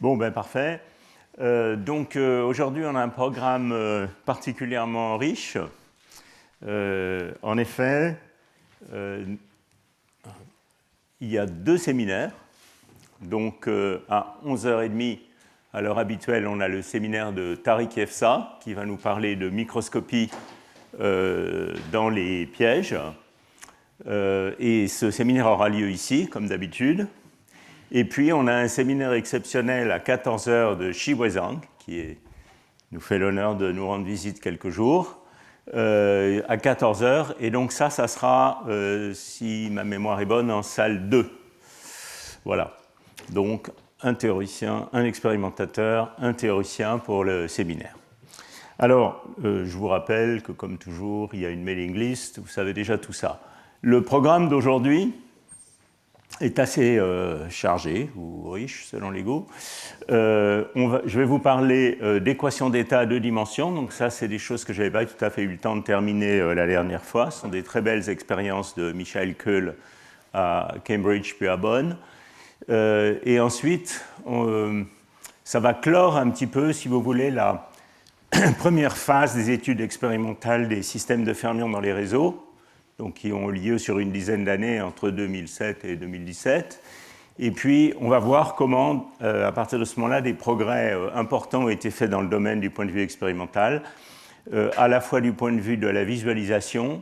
Bon, ben parfait. Aujourd'hui, on a un programme particulièrement riche. En effet, il y a 2 séminaires. Donc, à 11h30, à l'heure habituelle, on a le séminaire de Tariq Efsa, qui va nous parler de microscopie dans les pièges. Et ce séminaire aura lieu ici, comme d'habitude. Et puis, on a un séminaire exceptionnel à 14h de Shi Weizang, qui nous fait l'honneur de nous rendre visite quelques jours, à 14h. Et donc ça sera, si ma mémoire est bonne, en salle 2. Voilà. Donc, un théoricien, un expérimentateur, un théoricien pour le séminaire. Alors, je vous rappelle que, comme toujours, il y a une mailing list, vous savez déjà tout ça. Le programme d'aujourd'hui est assez chargé ou riche selon les goûts. Je vais vous parler d'équations d'état à 2 dimensions. Donc ça, c'est des choses que je n'avais pas tout à fait eu le temps de terminer la dernière fois. Ce sont des très belles expériences de Michael Keul à Cambridge puis à Bonn. Et ensuite, ça va clore un petit peu, si vous voulez, la première phase des études expérimentales des systèmes de fermions dans les réseaux, donc qui ont lieu sur une dizaine d'années entre 2007 et 2017. Et puis, on va voir comment, à partir de ce moment-là, des progrès importants ont été faits dans le domaine du point de vue expérimental, à la fois du point de vue de la visualisation.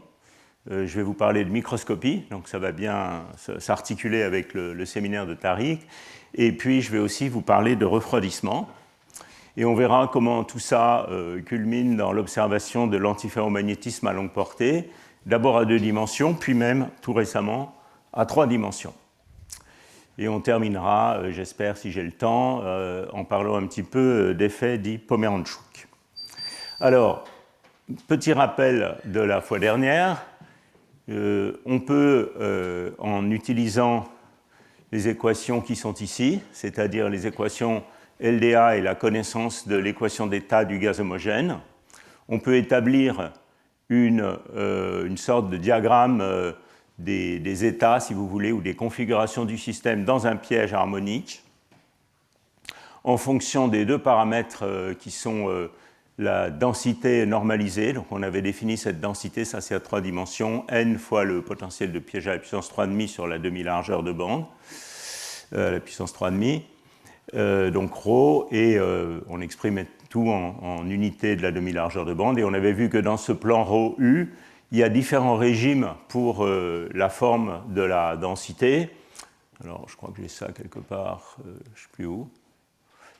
Je vais vous parler de microscopie, donc ça va bien s'articuler avec le séminaire de Tariq. Et puis, je vais aussi vous parler de refroidissement. Et on verra comment tout ça culmine dans l'observation de l'antiferromagnétisme à longue portée, d'abord à 2 dimensions, puis même, tout récemment, à 3 dimensions. Et on terminera, j'espère, si j'ai le temps, en parlant un petit peu d'effets dits Pomeranchuk. Alors, petit rappel de la fois dernière, on peut, en utilisant les équations qui sont ici, c'est-à-dire les équations LDA et la connaissance de l'équation d'état du gaz homogène, on peut établir une sorte de diagramme des états, si vous voulez, ou des configurations du système dans un piège harmonique en fonction des 2 paramètres qui sont la densité normalisée. Donc on avait défini cette densité, ça c'est à 3 dimensions, n fois le potentiel de piège à la puissance 3,5 sur la demi-largeur de bande, la puissance 3,5, donc ρ, et on exprimait tout en unité de la demi-largeur de bande, et on avait vu que dans ce plan ρu, il y a différents régimes pour la forme de la densité. Alors, je crois que j'ai ça quelque part, je ne sais plus où.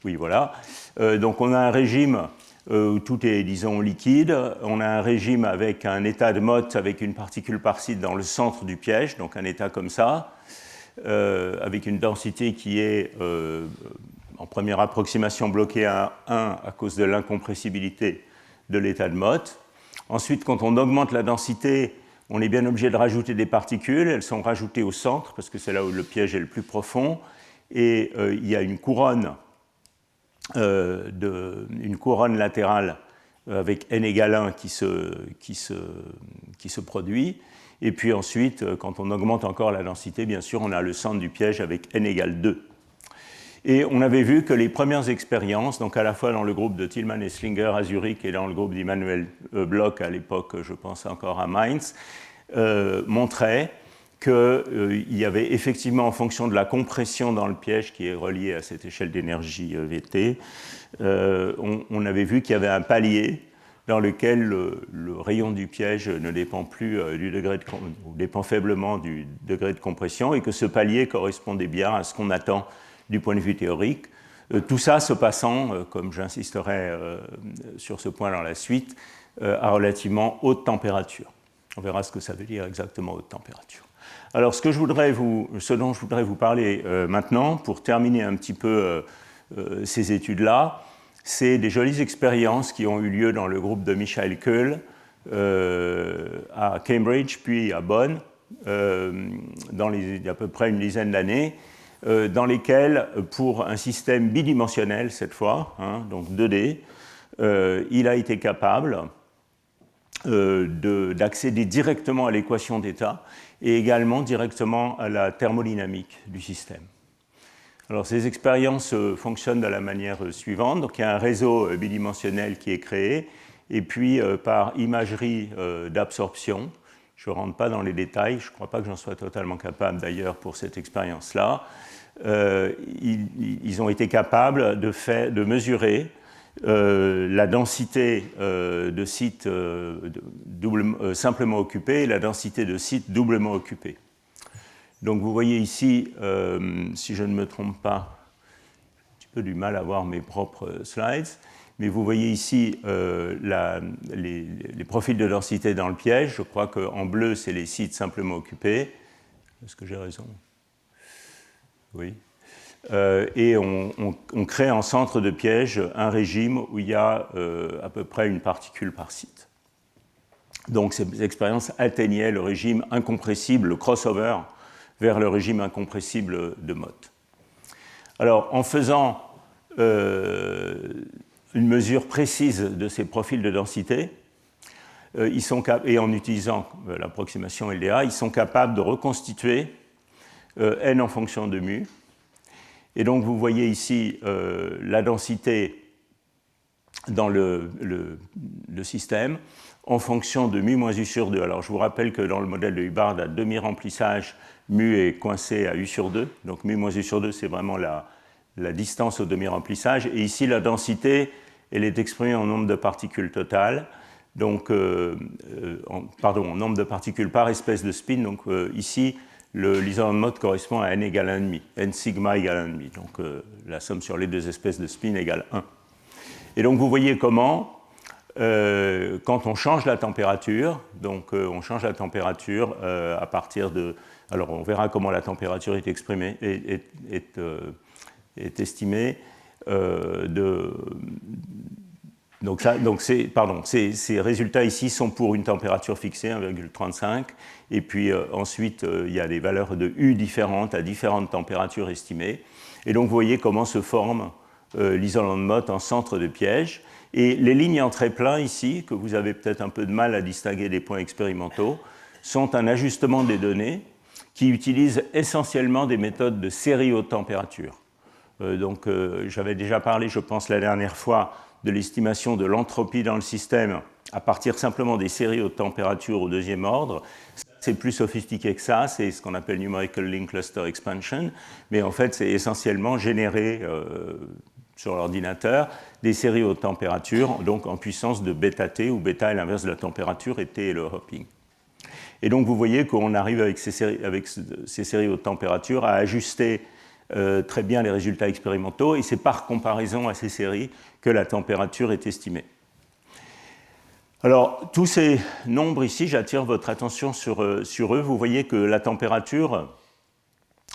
Oui, voilà. Donc, on a un régime où tout est, disons, liquide. On a un régime avec un état de Mott avec une particule parasite dans le centre du piège, donc un état comme ça, avec une densité qui est en première approximation bloquée à 1 à cause de l'incompressibilité de l'état de Mott. Ensuite, quand on augmente la densité, on est bien obligé de rajouter des particules. Elles sont rajoutées au centre, parce que c'est là où le piège est le plus profond. Et il y a une couronne latérale avec n égale 1 qui se produit. Et puis ensuite, quand on augmente encore la densité, bien sûr, on a le centre du piège avec n égale 2. Et on avait vu que les premières expériences, donc à la fois dans le groupe de Tillman et Slinger à Zurich et dans le groupe d'Immanuel Bloch à l'époque, je pense encore à Mainz, montraient qu'il y avait effectivement, en fonction de la compression dans le piège qui est reliée à cette échelle d'énergie VT, on avait vu qu'il y avait un palier dans lequel le rayon du piège ne dépend plus du degré de, ou dépend faiblement du degré de compression, et que ce palier correspondait bien à ce qu'on attend du point de vue théorique. Tout ça se passant, comme j'insisterai sur ce point dans la suite, à relativement haute température. On verra ce que ça veut dire exactement haute température. Alors, ce dont je voudrais vous parler maintenant, pour terminer un petit peu ces études-là, c'est des jolies expériences qui ont eu lieu dans le groupe de Michael Keul à Cambridge, puis à Bonn, il y a à peu près une dizaine d'années, dans lesquelles, pour un système bidimensionnel cette fois, donc 2D, il a été capable d'accéder directement à l'équation d'état et également directement à la thermodynamique du système. Alors, ces expériences fonctionnent de la manière suivante. Donc, il y a un réseau bidimensionnel qui est créé, et puis par imagerie d'absorption, je ne rentre pas dans les détails, je ne crois pas que j'en sois totalement capable d'ailleurs pour cette expérience-là, ils ont été capables de mesurer la densité de sites simplement occupés et la densité de sites doublement occupés. Donc vous voyez ici, si je ne me trompe pas, j'ai un petit peu du mal à voir mes propres slides, mais vous voyez ici les profils de densité dans le piège. Je crois qu'en bleu, c'est les sites simplement occupés. Est-ce que j'ai raison? Oui. Et on crée en centre de piège un régime où il y a à peu près une particule par site. Donc ces expériences atteignaient le régime incompressible, le crossover vers le régime incompressible de Mott. Alors, en faisant une mesure précise de ces profils de densité, et en utilisant l'approximation LDA, ils sont capables de reconstituer n en fonction de mu. Et donc, vous voyez ici la densité dans le système en fonction de mu moins u sur 2. Alors, je vous rappelle que dans le modèle de Hubbard, à demi-remplissage, mu est coincé à u sur 2. Donc, mu moins u sur 2, c'est vraiment la distance au demi-remplissage. Et ici, la densité, elle est exprimée en nombre de particules totales. Donc, en nombre de particules par espèce de spin. Donc, ici, l'isolant de Mott correspond à n égale 1,5, n sigma égale 1,5. Donc, la somme sur les deux espèces de spin égale 1. Et donc, vous voyez comment, quand on change la température, donc on change la température à partir de... Alors, on verra comment la température est exprimée, est estimée. Ces résultats ici sont pour une température fixée, 1,35, et puis ensuite il y a des valeurs de U différentes à différentes températures estimées. Et donc vous voyez comment se forme l'isolant de Mott en centre de piège. Et les lignes en trait plein ici, que vous avez peut-être un peu de mal à distinguer des points expérimentaux, sont un ajustement des données qui utilisent essentiellement des méthodes de série haute température. J'avais déjà parlé, je pense, la dernière fois, de l'estimation de l'entropie dans le système à partir simplement des séries haute température au deuxième ordre. C'est plus sophistiqué que ça, c'est ce qu'on appelle Numerical Link Cluster Expansion, mais en fait, c'est essentiellement générer sur l'ordinateur des séries haute température, donc en puissance de bêta t, où bêta est l'inverse de la température et t est le hopping. Et donc vous voyez qu'on arrive avec ces séries haute température à ajuster très bien les résultats expérimentaux, et c'est par comparaison à ces séries que la température est estimée. Alors, tous ces nombres ici, j'attire votre attention sur eux. Vous voyez que la température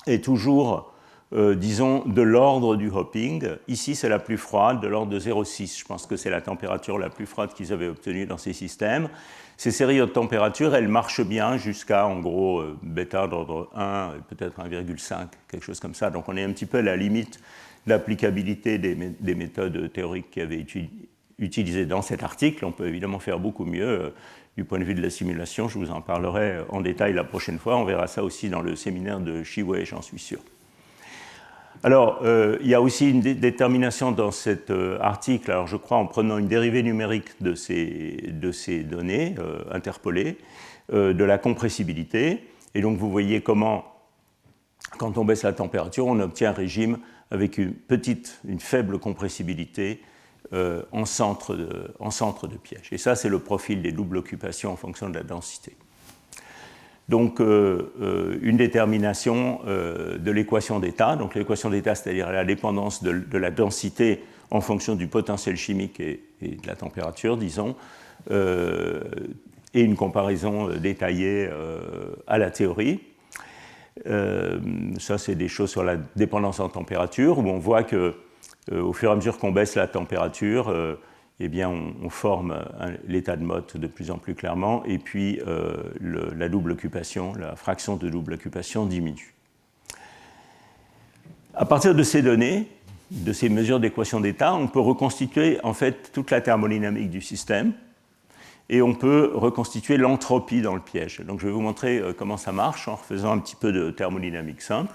est toujours, disons, de l'ordre du hopping. Ici, c'est la plus froide, de l'ordre de 0,6. Je pense que c'est la température la plus froide qu'ils avaient obtenue dans ces systèmes. Ces séries haute température, elles marchent bien jusqu'à, en gros, bêta d'ordre 1, peut-être 1,5, quelque chose comme ça. Donc on est un petit peu à la limite d'applicabilité des méthodes théoriques qui avaient été utilisées dans cet article. On peut évidemment faire beaucoup mieux du point de vue de la simulation. Je vous en parlerai en détail la prochaine fois. On verra ça aussi dans le séminaire de Sheway, j'en suis sûr. Alors, il y a aussi une détermination dans cet article, alors je crois en prenant une dérivée numérique de ces données interpolées, de la compressibilité. Et donc vous voyez comment, quand on baisse la température, on obtient un régime avec une faible compressibilité en centre de piège. Et ça, c'est le profil des doubles occupations en fonction de la densité. Donc, une détermination de l'équation d'état. Donc, l'équation d'état, c'est-à-dire la dépendance de la densité en fonction du potentiel chimique et de la température, disons, et une comparaison détaillée à la théorie. Ça, c'est des choses sur la dépendance en température, où on voit que au fur et à mesure qu'on baisse la température, eh bien, on forme l'état de Mott de plus en plus clairement, et puis la double occupation, la fraction de double occupation diminue. À partir de ces données, de ces mesures d'équation d'état, on peut reconstituer en fait toute la thermodynamique du système, et on peut reconstituer l'entropie dans le piège. Donc je vais vous montrer comment ça marche en refaisant un petit peu de thermodynamique simple.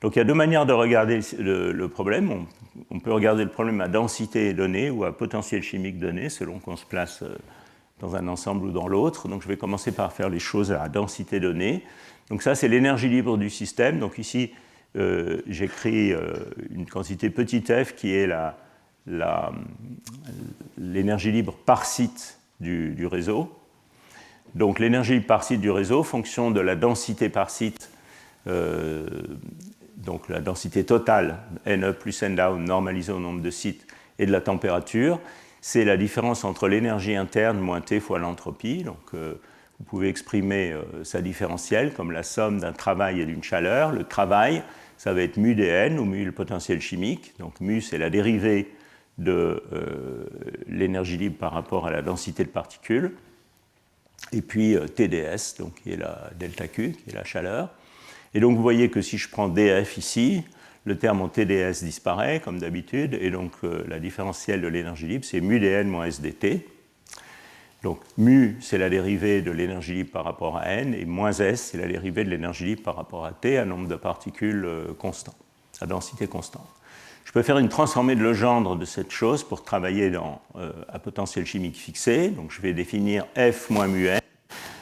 Donc il y a deux manières de regarder le problème. On peut regarder le problème à densité donnée ou à potentiel chimique donné, selon qu'on se place dans un ensemble ou dans l'autre. Donc je vais commencer par faire les choses à densité donnée. Donc ça, c'est l'énergie libre du système. Donc ici, j'écris une quantité petit f qui est l'énergie libre par site du réseau. Donc l'énergie libre par site du réseau, fonction de la densité par site, donc la densité totale, NE plus N down, normalisée au nombre de sites, et de la température, c'est la différence entre l'énergie interne moins T fois l'entropie. Donc vous pouvez exprimer sa différentielle comme la somme d'un travail et d'une chaleur. Le travail, ça va être mu dN, ou mu le potentiel chimique. Donc mu, c'est la dérivée de l'énergie libre par rapport à la densité de particules. Et puis TdS, donc, qui est la delta Q, qui est la chaleur. Et donc vous voyez que si je prends dF ici, le terme en TdS disparaît, comme d'habitude, et donc la différentielle de l'énergie libre, c'est mu dN moins SdT. Donc mu, c'est la dérivée de l'énergie libre par rapport à N, et moins S, c'est la dérivée de l'énergie libre par rapport à T, à nombre de particules constant, à densité constante. Je peux faire une transformée de Legendre de cette chose pour travailler à potentiel chimique fixé. Donc je vais définir F moins mu N,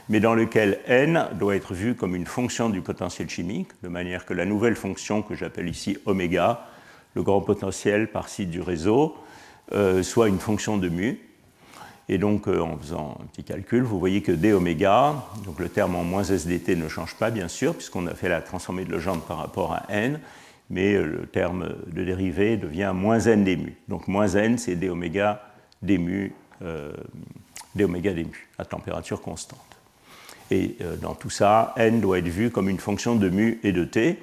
mais dans lequel N doit être vu comme une fonction du potentiel chimique, de manière que la nouvelle fonction que j'appelle ici oméga, le grand potentiel par site du réseau, soit une fonction de mu. Et donc, en faisant un petit calcul, vous voyez que d oméga, donc le terme en moins SDT ne change pas, bien sûr, puisqu'on a fait la transformée de Legendre par rapport à N, mais le terme de dérivée devient moins N d mu. Donc, moins N, c'est d oméga d mu, à température constante. Et dans tout ça, N doit être vu comme une fonction de mu et de T,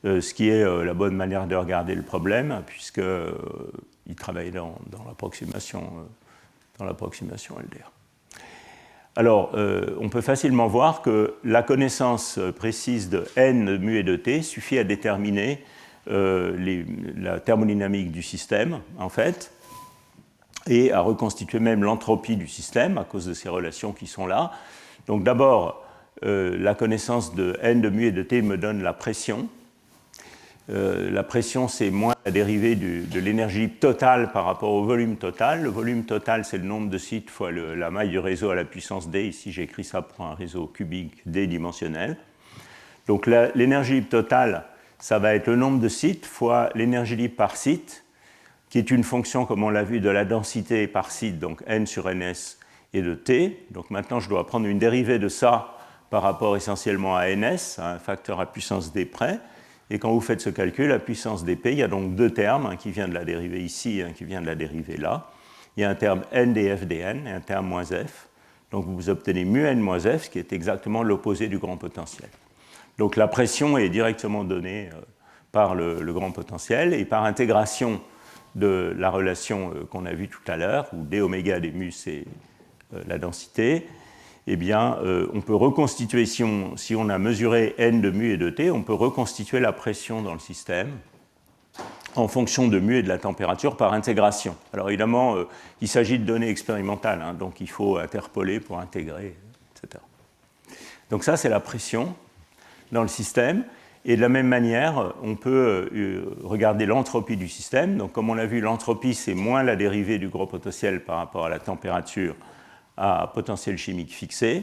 ce qui est la bonne manière de regarder le problème, puisqu'il travaille dans l'approximation LDR. Alors, on peut facilement voir que la connaissance précise de N, de mu et de T suffit à déterminer la thermodynamique du système, en fait, et à reconstituer même l'entropie du système à cause de ces relations qui sont là. Donc d'abord, la connaissance de N, de mu et de T me donne la pression. La pression, c'est moins la dérivée de l'énergie totale par rapport au volume total. Le volume total, c'est le nombre de sites fois la maille du réseau à la puissance D. Ici, j'ai écrit ça pour un réseau cubique D-dimensionnel. Donc l'énergie libre totale, ça va être le nombre de sites fois l'énergie libre par site, qui est une fonction, comme on l'a vu, de la densité par site, donc N sur Ns et de T. Donc maintenant, je dois prendre une dérivée de ça par rapport essentiellement à Ns, à un facteur à puissance D près. Et quand vous faites ce calcul, à puissance dp, il y a donc deux termes, un qui vient de la dérivée ici et un qui vient de la dérivée là. Il y a un terme n df dn et un terme moins f. Donc vous obtenez mu n moins f, ce qui est exactement l'opposé du grand potentiel. Donc la pression est directement donnée par le grand potentiel, et par intégration de la relation qu'on a vue tout à l'heure, où d oméga d mu c'est la densité, eh bien, on peut reconstituer, si on a mesuré n de mu et de t, on peut reconstituer la pression dans le système en fonction de mu et de la température par intégration. Alors évidemment, il s'agit de données expérimentales, hein, donc il faut interpoler pour intégrer, etc. Donc ça, c'est la pression dans le système. Et de la même manière, on peut regarder l'entropie du système. Donc comme on l'a vu, l'entropie, c'est moins la dérivée du gros potentiel par rapport à la température à potentiel chimique fixé.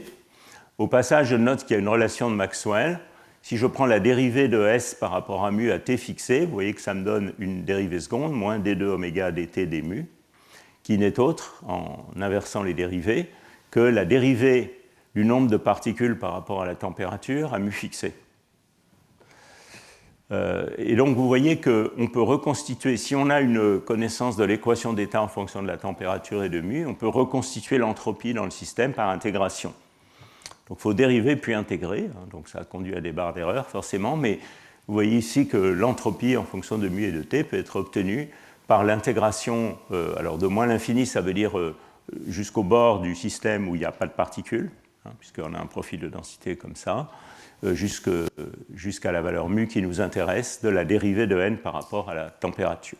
Au passage, je note qu'il y a une relation de Maxwell. Si je prends la dérivée de S par rapport à mu à T fixé, vous voyez que ça me donne une dérivée seconde, moins d2 oméga dt d mu, qui n'est autre, en inversant les dérivées, que la dérivée du nombre de particules par rapport à la température à mu fixé. Et donc vous voyez qu'on peut reconstituer, si on a une connaissance de l'équation d'état en fonction de la température et de mu, on peut reconstituer l'entropie dans le système par intégration. Donc il faut dériver puis intégrer, hein, donc ça conduit à des barres d'erreur forcément, mais vous voyez ici que l'entropie en fonction de mu et de t peut être obtenue par l'intégration, alors de moins l'infini, ça veut dire jusqu'au bord du système où il n'y a pas de particules, hein, puisqu'on a un profil de densité comme ça, jusqu'à la valeur mu qui nous intéresse de la dérivée de n par rapport à la température.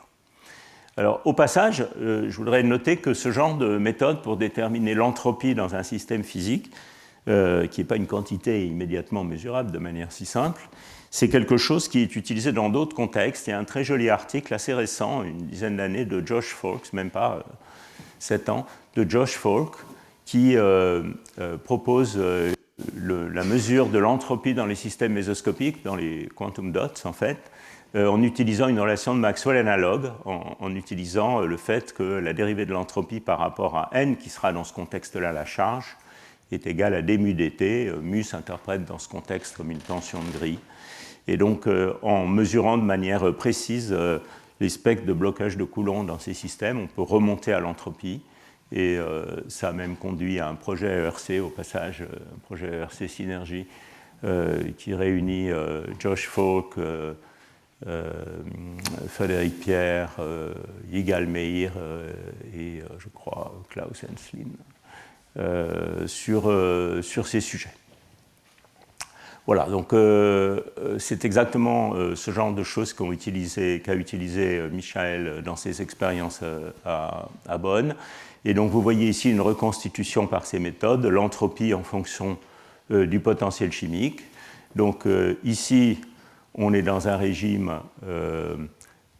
Alors, au passage, je voudrais noter que ce genre de méthode pour déterminer l'entropie dans un système physique, qui n'est pas une quantité immédiatement mesurable de manière si simple, c'est quelque chose qui est utilisé dans d'autres contextes. Il y a un très joli article assez récent, une dizaine d'années, de Josh Falk, même pas 7 ans, de Josh Falk, qui propose la mesure de l'entropie dans les systèmes mésoscopiques, dans les quantum dots en fait, en utilisant une relation de Maxwell analogue, en utilisant le fait que la dérivée de l'entropie par rapport à n, qui sera dans ce contexte-là la charge, est égale à d mu dt. Mu s'interprète dans ce contexte comme une tension de grille. Et donc, en mesurant de manière précise les spectres de blocage de Coulomb dans ces systèmes, on peut remonter à l'entropie. Et ça a même conduit à un projet ERC, au passage, un projet ERC Synergie, qui réunit Josh Falk, Frédéric Pierre, Yigal Meir et, je crois, Klaus Henslin, sur ces sujets. Voilà, donc c'est exactement ce genre de choses qu'a utilisé Michael dans ses expériences à Bonn. Et donc vous voyez ici une reconstitution par ces méthodes de l'entropie en fonction du potentiel chimique. Donc ici, on est dans un régime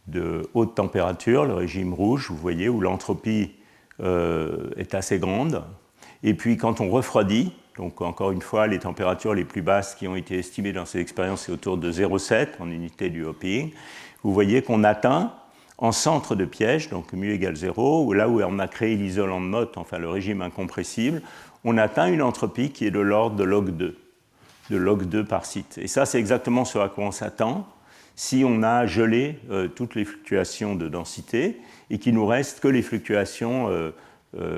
de haute température, le régime rouge, vous voyez, où l'entropie est assez grande. Et puis quand on refroidit, donc encore une fois, les températures les plus basses qui ont été estimées dans ces expériences, c'est autour de 0,7 en unité du hopping. Vous voyez qu'on atteint en centre de piège, donc mu égale 0, là où on a créé l'isolant de Mott, enfin le régime incompressible, on atteint une entropie qui est de l'ordre de log 2 par site. Et ça, c'est exactement ce à quoi on s'attend si on a gelé toutes les fluctuations de densité et qu'il ne nous reste que les fluctuations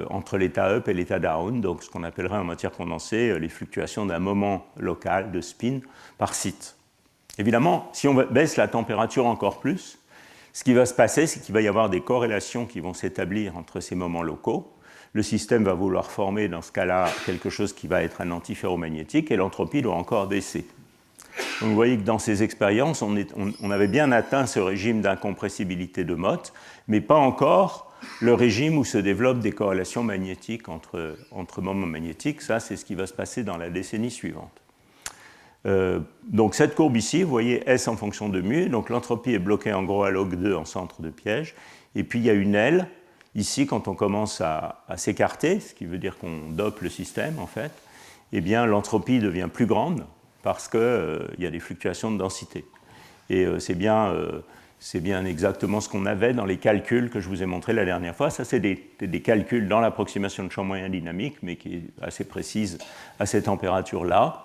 entre l'état up et l'état down, donc ce qu'on appellerait en matière condensée les fluctuations d'un moment local de spin par site. Évidemment, si on baisse la température encore plus, ce qui va se passer, c'est qu'il va y avoir des corrélations qui vont s'établir entre ces moments locaux. Le système va vouloir former, dans ce cas-là, quelque chose qui va être un antiferromagnétique et l'entropie doit encore baisser. Donc vous voyez que dans ces expériences, on avait bien atteint ce régime d'incompressibilité de Mott, mais pas encore le régime où se développent des corrélations magnétiques entre moments magnétiques. Ça, c'est ce qui va se passer dans la décennie suivante. Donc cette courbe ici, vous voyez S en fonction de mu, donc l'entropie est bloquée en gros à log 2 en centre de piège, et puis il y a une L, ici quand on commence à s'écarter, ce qui veut dire qu'on dope le système en fait, eh bien l'entropie devient plus grande parce qu'il y a des fluctuations de densité. Et c'est bien exactement ce qu'on avait dans les calculs que je vous ai montrés la dernière fois. Ça, c'est des calculs dans l'approximation de champ moyen dynamique, mais qui est assez précise à ces températures-là.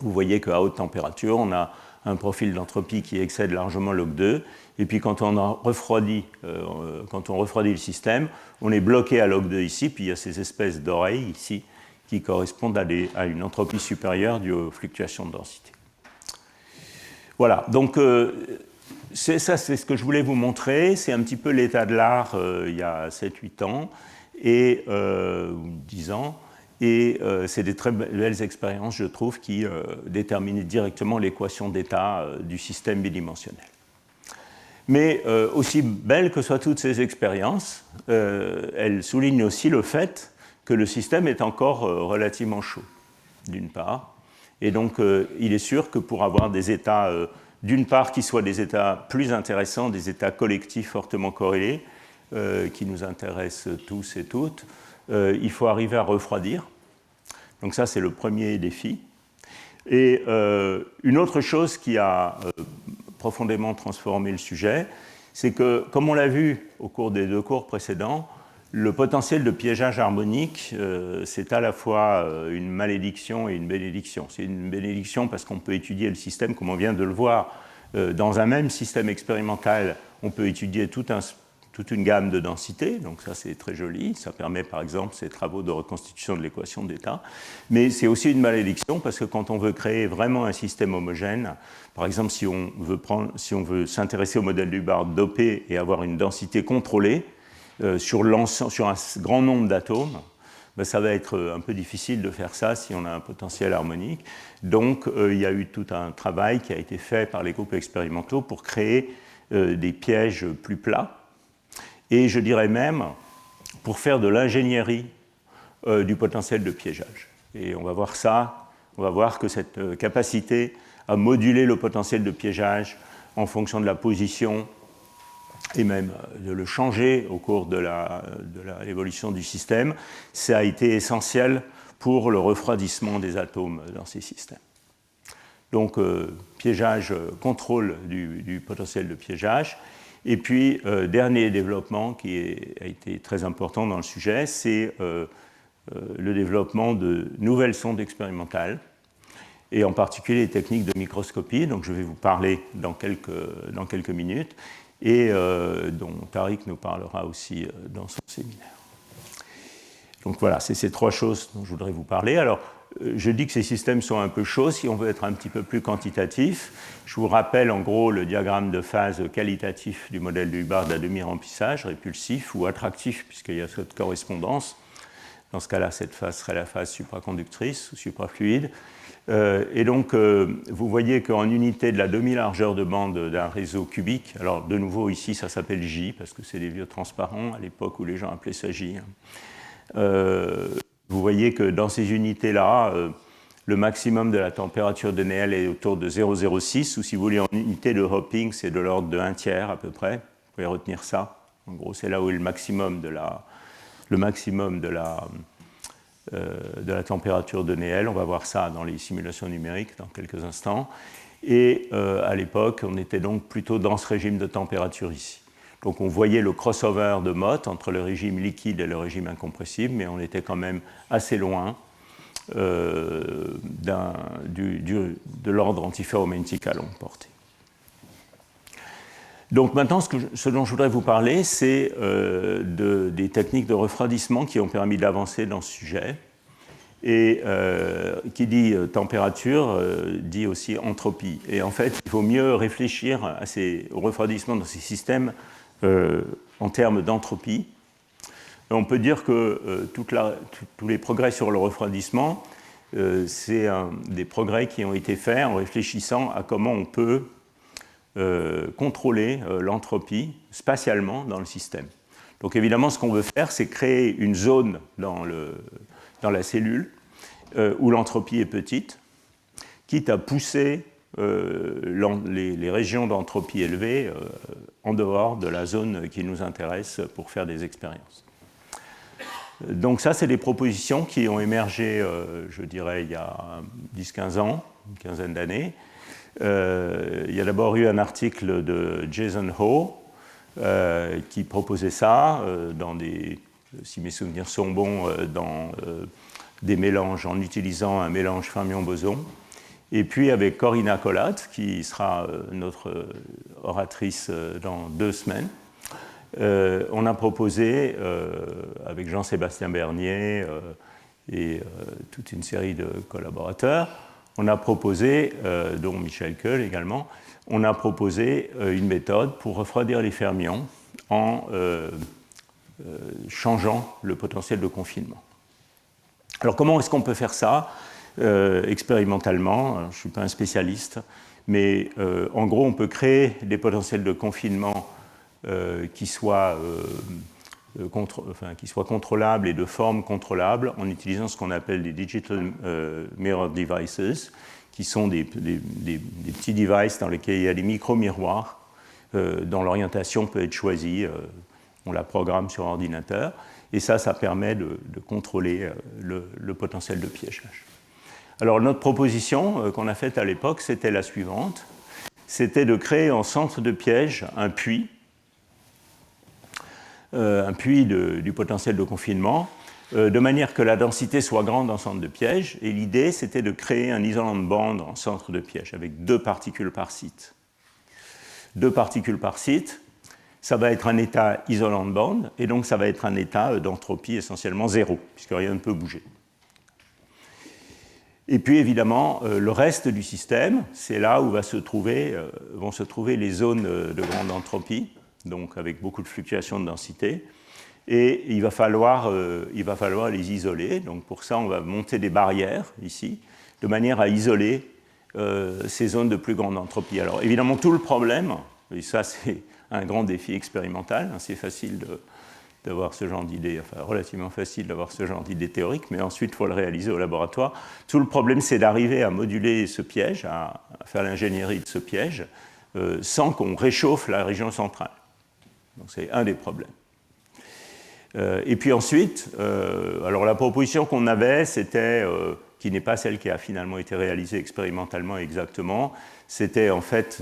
Vous voyez qu'à haute température, on a un profil d'entropie qui excède largement log 2. Et puis quand on refroidit le système, on est bloqué à log 2 ici, puis il y a ces espèces d'oreilles ici qui correspondent à une entropie supérieure due aux fluctuations de densité. Voilà, donc c'est ce que je voulais vous montrer. C'est un petit peu l'état de l'art il y a 7-8 ans, et 10 ans. Et c'est des très belles expériences, je trouve, qui déterminent directement l'équation d'état du système bidimensionnel. Mais aussi belles que soient toutes ces expériences, elles soulignent aussi le fait que le système est encore relativement chaud, d'une part. Et donc, il est sûr que pour avoir des états, d'une part, qui soient des états plus intéressants, des états collectifs fortement corrélés, qui nous intéressent tous et toutes, il faut arriver à refroidir. Donc ça, c'est le premier défi. Et une autre chose qui a profondément transformé le sujet, c'est que, comme on l'a vu au cours des 2 cours précédents, le potentiel de piégeage harmonique, c'est à la fois une malédiction et une bénédiction. C'est une bénédiction parce qu'on peut étudier le système, comme on vient de le voir. Dans un même système expérimental, on peut étudier toute une gamme de densités, donc ça c'est très joli, ça permet par exemple ces travaux de reconstitution de l'équation d'état, mais c'est aussi une malédiction parce que quand on veut créer vraiment un système homogène, par exemple si on veut s'intéresser au modèle du Barde dopé et avoir une densité contrôlée sur un grand nombre d'atomes, ben ça va être un peu difficile de faire ça si on a un potentiel harmonique. Donc il y a eu tout un travail qui a été fait par les groupes expérimentaux pour créer des pièges plus plats, et je dirais même pour faire de l'ingénierie du potentiel de piégeage. Et on va voir ça, on va voir que cette capacité à moduler le potentiel de piégeage en fonction de la position et même de le changer au cours de l'évolution du système, ça a été essentiel pour le refroidissement des atomes dans ces systèmes. Donc, piégeage, contrôle du potentiel de piégeage. Et puis, dernier développement qui a été très important dans le sujet, c'est le développement de nouvelles sondes expérimentales, et en particulier les techniques de microscopie, donc je vais vous parler dans quelques minutes, et dont Tariq nous parlera aussi dans son séminaire. Donc voilà, c'est ces trois choses dont je voudrais vous parler. Alors, je dis que ces systèmes sont un peu chauds. Si on veut être un petit peu plus quantitatif, je vous rappelle en gros le diagramme de phase qualitatif du modèle de Hubbard à demi-remplissage, répulsif ou attractif, puisqu'il y a cette correspondance. Dans ce cas-là, cette phase serait la phase supraconductrice ou suprafluide. Et donc, vous voyez qu'en unité de la demi-largeur de bande d'un réseau cubique, alors de nouveau ici, ça s'appelle J, parce que c'est des vieux transparents, à l'époque où les gens appelaient ça J. Vous voyez que dans ces unités-là, le maximum de la température de Néel est autour de 0,06, ou si vous voulez, en unité de Hopping, c'est de l'ordre de 1/3 à peu près. Vous pouvez retenir ça. En gros, c'est là où est le maximum de la température de Néel. On va voir ça dans les simulations numériques dans quelques instants. Et à l'époque, on était donc plutôt dans ce régime de température ici. Donc on voyait le crossover de Mott entre le régime liquide et le régime incompressible, mais on était quand même assez loin de l'ordre antiferrométrique à longue portée. Donc maintenant, ce dont je voudrais vous parler, c'est des techniques de refroidissement qui ont permis d'avancer dans ce sujet. Et qui dit température, dit aussi entropie. Et en fait, il faut mieux réfléchir au refroidissement dans ces systèmes en termes d'entropie. On peut dire que tous les progrès sur le refroidissement, c'est des progrès qui ont été faits en réfléchissant à comment on peut contrôler l'entropie spatialement dans le système. Donc évidemment, ce qu'on veut faire, c'est créer une zone dans la cellule où l'entropie est petite, quitte à pousser les régions d'entropie élevée en dehors de la zone qui nous intéresse pour faire des expériences. Donc ça, c'est des propositions qui ont émergé, je dirais, il y a 10-15 ans, une quinzaine d'années. Il y a d'abord eu un article de Jason Ho qui proposait ça, si mes souvenirs sont bons, dans des mélanges, en utilisant un mélange fermion-boson. Et puis avec Corinna Collat, qui sera notre oratrice dans 2 semaines, on a proposé, avec Jean-Sébastien Bernier et toute une série de collaborateurs, on a proposé, dont Michel Keul également, on a proposé une méthode pour refroidir les fermions en changeant le potentiel de confinement. Alors comment est-ce qu'on peut faire ça expérimentalement? Alors, je ne suis pas un spécialiste, mais en gros, on peut créer des potentiels de confinement qui soient contrôlables et de forme contrôlable en utilisant ce qu'on appelle des Digital Mirror Devices, qui sont des petits devices dans lesquels il y a des micro-miroirs dont l'orientation peut être choisie. On la programme sur ordinateur. Et ça permet de contrôler le potentiel de piégeage. Alors notre proposition qu'on a faite à l'époque, c'était la suivante. C'était de créer en centre de piège un puits du potentiel de confinement, de manière que la densité soit grande en centre de piège. Et l'idée, c'était de créer un isolant de bande en centre de piège, avec 2 particules par site. 2 particules par site, ça va être un état isolant de bande, et donc ça va être un état d'entropie essentiellement 0, puisque rien ne peut bouger. Et puis évidemment, le reste du système, c'est là où vont se trouver les zones de grande entropie, donc avec beaucoup de fluctuations de densité, et il va falloir les isoler. Donc pour ça, on va monter des barrières ici, de manière à isoler ces zones de plus grande entropie. Alors évidemment, tout le problème, et ça c'est un grand défi expérimental, c'est facile d'avoir ce genre d'idée, enfin relativement facile d'avoir ce genre d'idée théorique, mais ensuite il faut le réaliser au laboratoire. Tout le problème, c'est d'arriver à moduler ce piège, à faire l'ingénierie de ce piège sans qu'on réchauffe la région centrale. Donc c'est un des problèmes. Et puis ensuite, alors la proposition qu'on avait, c'était, qui n'est pas celle qui a finalement été réalisée expérimentalement exactement, c'était en fait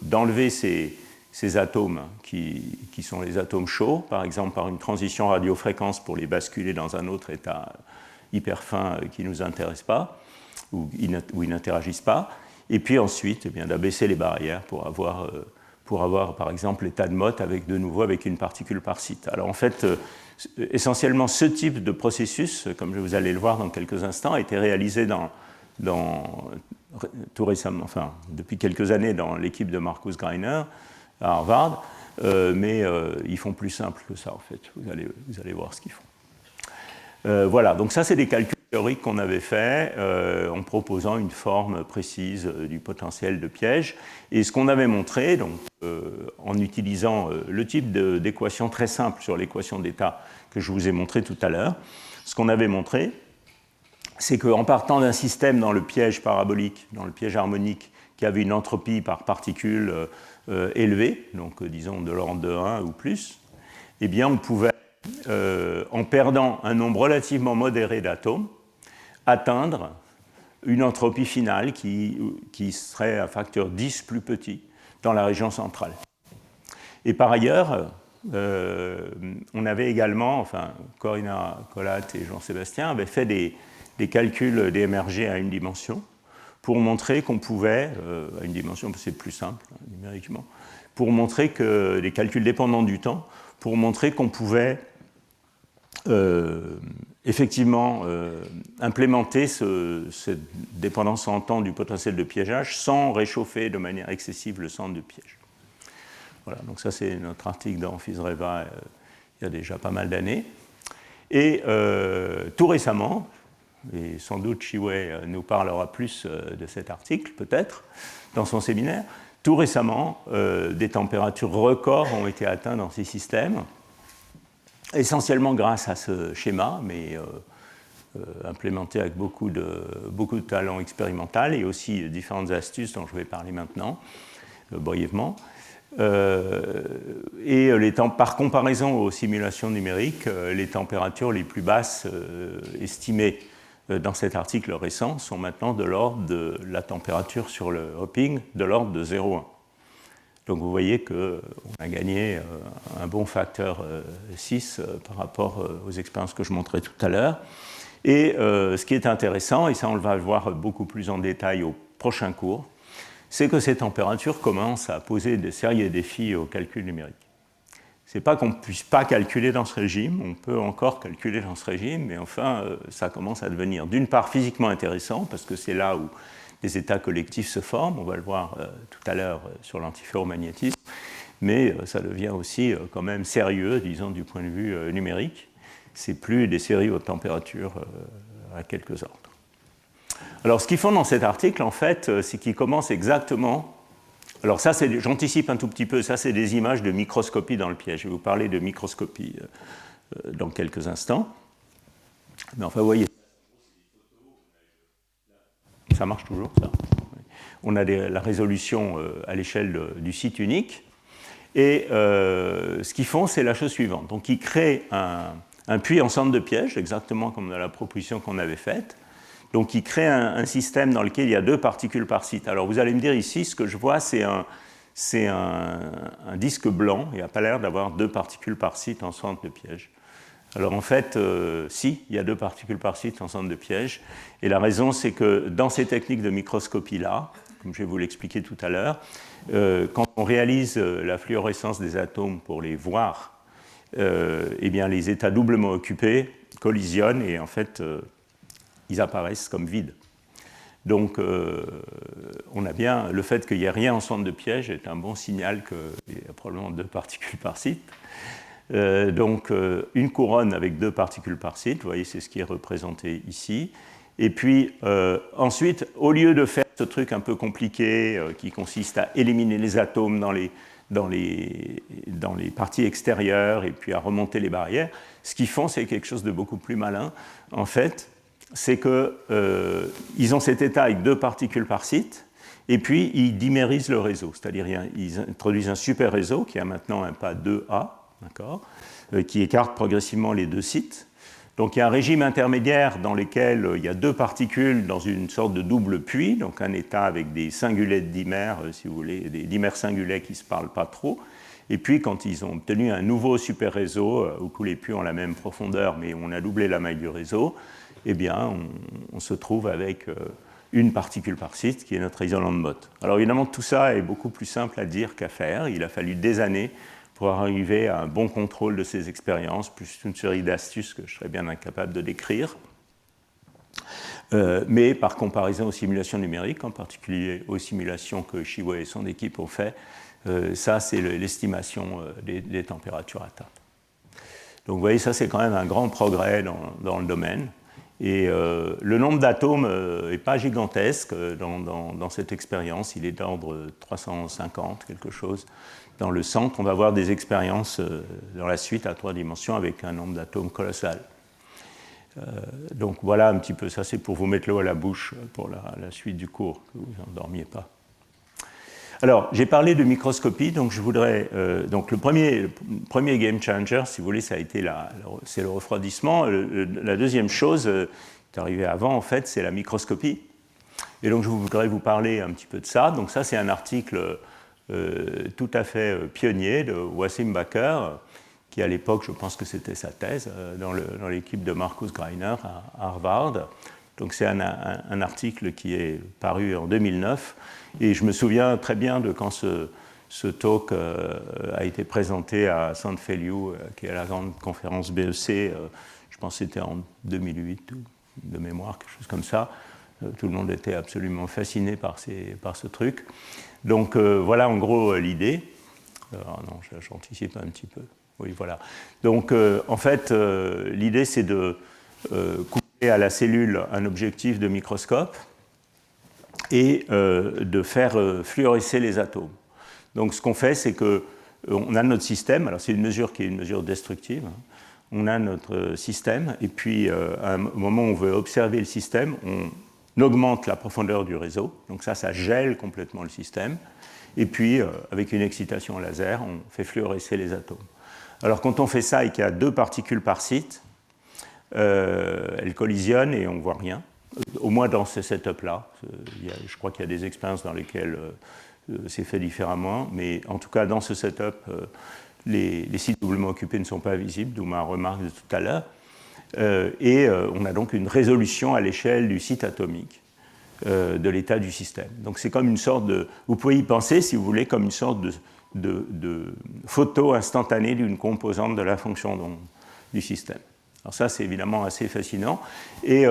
d'enlever ces atomes qui sont les atomes chauds, par exemple par une transition radiofréquence pour les basculer dans un autre état hyper fin qui ne nous intéresse pas, où ils n'interagissent pas, et puis ensuite d'abaisser les barrières pour avoir par exemple l'état de Mott avec une particule par site. Alors en fait, essentiellement ce type de processus, comme vous allez le voir dans quelques instants, a été réalisé tout récemment, enfin depuis quelques années dans l'équipe de Marcus Greiner à Harvard, mais ils font plus simple que ça en fait. Vous allez voir ce qu'ils font. Voilà, donc ça c'est des calculs théoriques qu'on avait faits en proposant une forme précise du potentiel de piège. Et ce qu'on avait montré, donc, en utilisant le type d'équation très simple sur l'équation d'état que je vous ai montré tout à l'heure, ce qu'on avait montré, c'est qu'en partant d'un système dans le piège parabolique, dans le piège harmonique, qui avait une entropie par particule élevée, donc disons de l'ordre de 1 ou plus, eh bien on pouvait, en perdant un nombre relativement modéré d'atomes, atteindre une entropie finale qui serait à facteur 10 plus petit dans la région centrale. Et par ailleurs, on avait également, enfin Corinna Collat et Jean-Sébastien avaient fait des calculs DMRG à une dimension pour montrer qu'on pouvait, à une dimension c'est plus simple numériquement, pour montrer que des calculs dépendants du temps, pour montrer qu'on pouvait effectivement implémenter cette dépendance en temps du potentiel de piégeage sans réchauffer de manière excessive le centre de piège. Voilà, donc ça c'est notre article dans Fizreva il y a déjà pas mal d'années. Et tout récemment, et sans doute Chiwei nous parlera plus de cet article peut-être dans son séminaire, tout récemment des températures records ont été atteintes dans ces systèmes, essentiellement grâce à ce schéma, mais implémenté avec beaucoup de talent expérimental et aussi différentes astuces dont je vais parler maintenant, brièvement. Et par comparaison aux simulations numériques, les températures les plus basses estimées dans cet article récent sont maintenant de l'ordre de la température sur le hopping, de l'ordre de 0,1. Donc vous voyez qu'on a gagné un bon facteur 6 par rapport aux expériences que je montrais tout à l'heure. Et ce qui est intéressant, et ça on va le voir beaucoup plus en détail au prochain cours, c'est que ces températures commencent à poser des sérieux défis au calcul numérique. Ce n'est pas qu'on ne puisse pas calculer dans ce régime, on peut encore calculer dans ce régime, mais enfin ça commence à devenir d'une part physiquement intéressant, parce que c'est là où des états collectifs se forment, on va le voir tout à l'heure sur l'antiferromagnétisme, mais ça devient aussi quand même sérieux, disons, du point de vue numérique. C'est plus des séries haute température à quelques ordres. Alors ce qu'ils font dans cet article, en fait, c'est qu'ils commencent exactement... Alors ça, j'anticipe un tout petit peu, ça c'est des images de microscopie dans le piège. Je vais vous parler de microscopie dans quelques instants. Mais enfin, vous voyez... Ça marche toujours, ça. On a la résolution à l'échelle du site unique. Et ce qu'ils font, c'est la chose suivante. Donc, ils créent un puits en centre de piège, exactement comme dans la proposition qu'on avait faite. Donc, ils créent un système dans lequel il y a 2 particules par site. Alors, vous allez me dire ici, ce que je vois, c'est un disque blanc. Il n'y a pas l'air d'avoir 2 particules par site en centre de piège. Alors en fait, si, il y a 2 particules par site en centre de piège. Et la raison, c'est que dans ces techniques de microscopie-là, comme je vais vous l'expliquer tout à l'heure, quand on réalise la fluorescence des atomes pour les voir, eh bien, les états doublement occupés collisionnent et en fait, ils apparaissent comme vides. Donc, on a bien le fait qu'il n'y ait rien en centre de piège est un bon signal qu'il y a probablement 2 particules par site. Donc une couronne avec 2 particules par site, vous voyez, c'est ce qui est représenté ici. Et puis ensuite, au lieu de faire ce truc un peu compliqué qui consiste à éliminer les atomes dans les parties extérieures et puis à remonter les barrières, ce qu'ils font, c'est quelque chose de beaucoup plus malin. En fait, c'est qu'ils ont cet état avec 2 particules par site, Et puis, ils dimérisent le réseau, c'est-à-dire ils introduisent un super réseau qui a maintenant un pas 2A, d'accord, qui écarte progressivement les deux sites. Donc il y a un régime intermédiaire dans lequel il y a deux particules dans une sorte de double puits, donc un état avec des singulets de dimères, si vous voulez, des dimères singulets qui ne se parlent pas trop. Et puis quand ils ont obtenu un nouveau super réseau, où tous les puits ont la même profondeur, mais on a doublé la maille du réseau, eh bien on se trouve avec une particule par site, qui est notre isolant de Mott. Alors évidemment, tout ça est beaucoup plus simple à dire qu'à faire. Il a fallu des années pour arriver à un bon contrôle de ces expériences, plus une série d'astuces que je serais bien incapable de décrire. Mais par comparaison aux simulations numériques, en particulier aux simulations que Shihue et son équipe ont fait, ça c'est l'estimation des températures atteintes. Donc vous voyez, ça c'est quand même un grand progrès dans le domaine. Et le nombre d'atomes n'est pas gigantesque dans cette expérience, il est d'ordre 350, quelque chose. Dans le centre, on va voir des expériences dans la suite à 3 dimensions avec un nombre d'atomes colossal. Donc voilà un petit peu, ça c'est pour vous mettre l'eau à la bouche pour la suite du cours, que vous n'endormiez pas. Alors, j'ai parlé de microscopie, donc je voudrais. Donc le premier game changer, si vous voulez, ça a été c'est le refroidissement. La deuxième chose qui est arrivée avant, en fait, c'est la microscopie. Et donc je voudrais vous parler un petit peu de ça. Donc ça, c'est un article tout à fait pionnier de Wassim Baker, qui à l'époque, je pense que c'était sa thèse, dans l'équipe de Marcus Greiner à Harvard. Donc c'est un article qui est paru en 2009. Et je me souviens très bien de quand ce talk a été présenté à San Feliu, qui est la grande conférence BEC, je pense que c'était en 2008, de mémoire, quelque chose comme ça. Tout le monde était absolument fasciné par ce truc. Donc voilà en gros l'idée. Non, j'anticipe un petit peu. Oui, voilà. Donc en fait, l'idée c'est de couper à la cellule un objectif de microscope et de faire fluorescer les atomes. Donc ce qu'on fait, c'est qu'on a notre système, alors c'est une mesure qui est une mesure destructive, hein. On a notre système, et puis à un moment où on veut observer le système, on augmente la profondeur du réseau, donc ça gèle complètement le système, et puis avec une excitation laser, on fait fluorescer les atomes. Alors quand on fait ça et qu'il y a 2 particules par site, elles collisionnent et on ne voit rien. Au moins dans ce setup-là. Je crois qu'il y a des expériences dans lesquelles c'est fait différemment, mais en tout cas dans ce setup, les sites doublement occupés ne sont pas visibles, d'où ma remarque de tout à l'heure. Et on a donc une résolution à l'échelle du site atomique de l'état du système. Donc c'est comme une sorte de... Vous pouvez y penser, si vous voulez, comme une sorte de photo instantanée d'une composante de la fonction d'onde du système. Alors ça, c'est évidemment assez fascinant. Et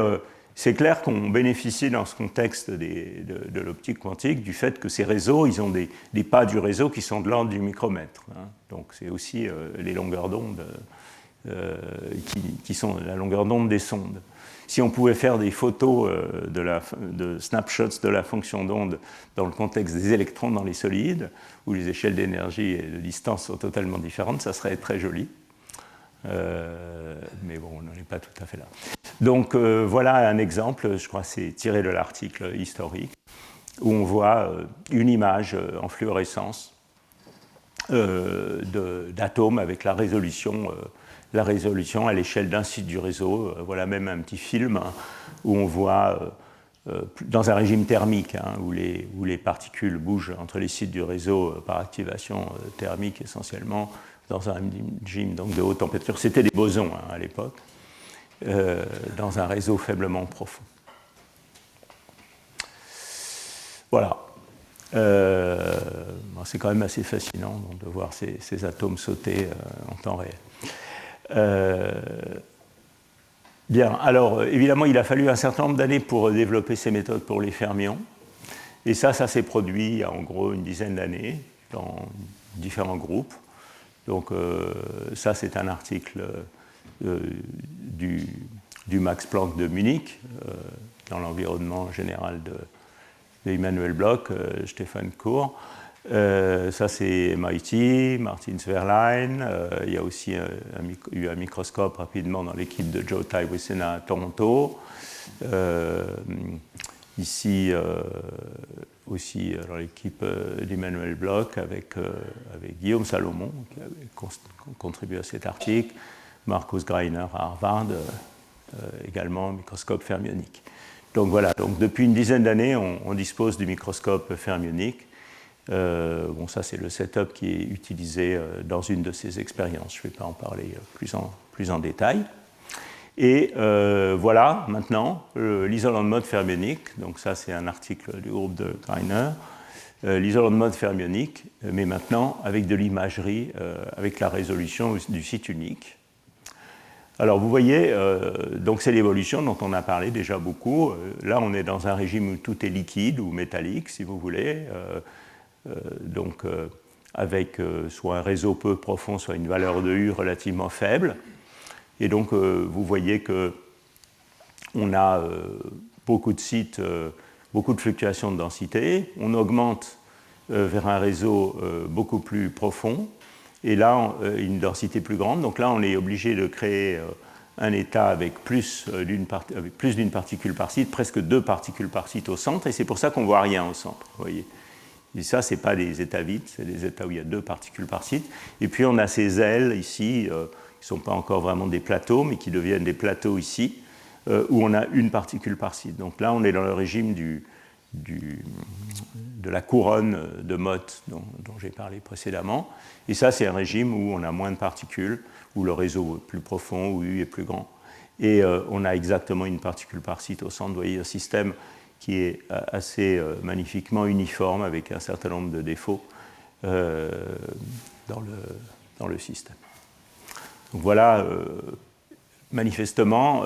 c'est clair qu'on bénéficie dans ce contexte de l'optique quantique du fait que ces réseaux, ils ont des pas du réseau qui sont de l'ordre du micromètre. Hein. Donc c'est aussi les longueurs d'onde qui sont la longueur d'onde des sondes. Si on pouvait faire des photos de snapshots de la fonction d'onde dans le contexte des électrons dans les solides, où les échelles d'énergie et de distance sont totalement différentes, ça serait très joli. Mais bon, on n'en est pas tout à fait là. Donc voilà un exemple, je crois que c'est tiré de l'article historique, où on voit une image en fluorescence d'atomes avec la résolution à l'échelle d'un site du réseau. Voilà même un petit film où on voit, dans un régime thermique, hein, où les particules bougent entre les sites du réseau par activation thermique essentiellement, dans un régime donc, de haute température. C'était des bosons hein, à l'époque, dans un réseau faiblement profond. Voilà. C'est quand même assez fascinant donc, de voir ces atomes sauter en temps réel. Bien, alors évidemment, il a fallu un certain nombre d'années pour développer ces méthodes pour les fermions. Et ça s'est produit il y a en gros une dizaine d'années dans différents groupes. Donc ça, c'est un article du Max Planck de Munich, dans l'environnement général de Immanuel Bloch, Stefan Cour. Ça, c'est MIT, Martin Sverlein. Il y a aussi eu un microscope rapidement dans l'équipe de Joe Tywison à Toronto. Ici, aussi dans l'équipe d'Emmanuel Bloch avec Guillaume Salomon, qui avait contribué à cet article, Marcus Greiner à Harvard, également microscope fermionique. Donc voilà, donc depuis une dizaine d'années, on dispose du microscope fermionique. Bon, ça c'est le setup qui est utilisé dans une de ces expériences. Je ne vais pas en parler plus en détail. Et voilà maintenant l'isolant de mode fermionique. Donc ça c'est un article du groupe de Greiner. L'isolant de mode fermionique, mais maintenant avec de l'imagerie, avec la résolution du site unique. Alors vous voyez, donc c'est l'évolution dont on a parlé déjà beaucoup. Là on est dans un régime où tout est liquide ou métallique si vous voulez. Donc avec soit un réseau peu profond, soit une valeur de U relativement faible. Et donc, vous voyez qu'on a beaucoup de sites, beaucoup de fluctuations de densité. On augmente vers un réseau beaucoup plus profond. Et là, une densité plus grande. Donc là, on est obligé de créer un état avec plus d'une particule par site, presque 2 particules par site au centre. Et c'est pour ça qu'on ne voit rien au centre. Vous voyez. Et ça, ce n'est pas des états vides, c'est des états où il y a 2 particules par site. Et puis, on a ces ailes ici, qui ne sont pas encore vraiment des plateaux, mais qui deviennent des plateaux ici, où on a 1 particule par site. Donc là, on est dans le régime de la couronne de Mott dont j'ai parlé précédemment. Et ça, c'est un régime où on a moins de particules, où le réseau est plus profond, où U est plus grand. Et on a exactement 1 particule par site au centre. Vous voyez, un système qui est assez magnifiquement uniforme, avec un certain nombre de défauts dans le système. Donc voilà, manifestement,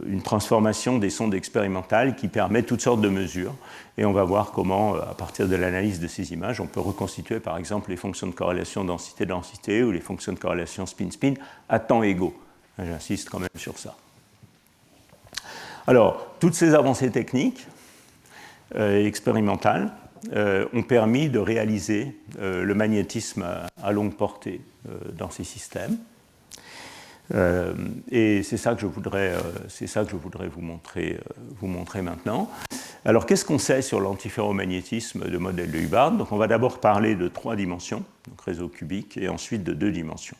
une transformation des sondes expérimentales qui permet toutes sortes de mesures. Et on va voir comment, à partir de l'analyse de ces images, on peut reconstituer par exemple les fonctions de corrélation densité-densité ou les fonctions de corrélation spin-spin à temps égaux. J'insiste quand même sur ça. Alors, toutes ces avancées techniques expérimentales ont permis de réaliser le magnétisme à longue portée dans ces systèmes. Et c'est ça que je voudrais vous montrer maintenant. Alors, qu'est-ce qu'on sait sur l'antiferromagnétisme de modèle de Hubbard? Donc, on va d'abord parler de 3 dimensions, donc réseau cubique, et ensuite de 2 dimensions.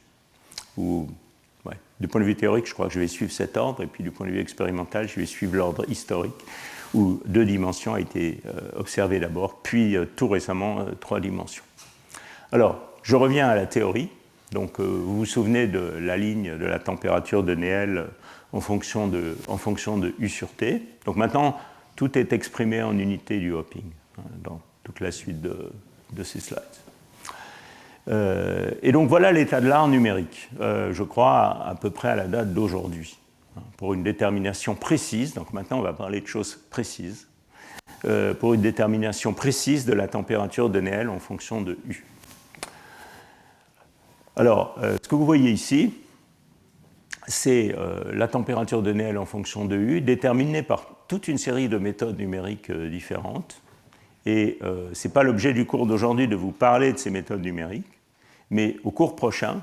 Du point de vue théorique, je crois que je vais suivre cet ordre, et puis du point de vue expérimental, je vais suivre l'ordre historique, où 2 dimensions a été observée d'abord, puis tout récemment 3 dimensions. Alors, je reviens à la théorie. Donc, vous vous souvenez de la ligne de la température de Néel en fonction de U sur T. Donc maintenant, tout est exprimé en unité du hopping, dans toute la suite de ces slides. Et donc voilà l'état de l'art numérique, je crois à peu près à la date d'aujourd'hui, pour une détermination précise. Donc maintenant on va parler de choses précises, pour une détermination précise de la température de Néel en fonction de U. Alors, ce que vous voyez ici, c'est la température de Néel en fonction de U, déterminée par toute une série de méthodes numériques différentes. Et ce n'est pas l'objet du cours d'aujourd'hui de vous parler de ces méthodes numériques. Mais au cours prochain,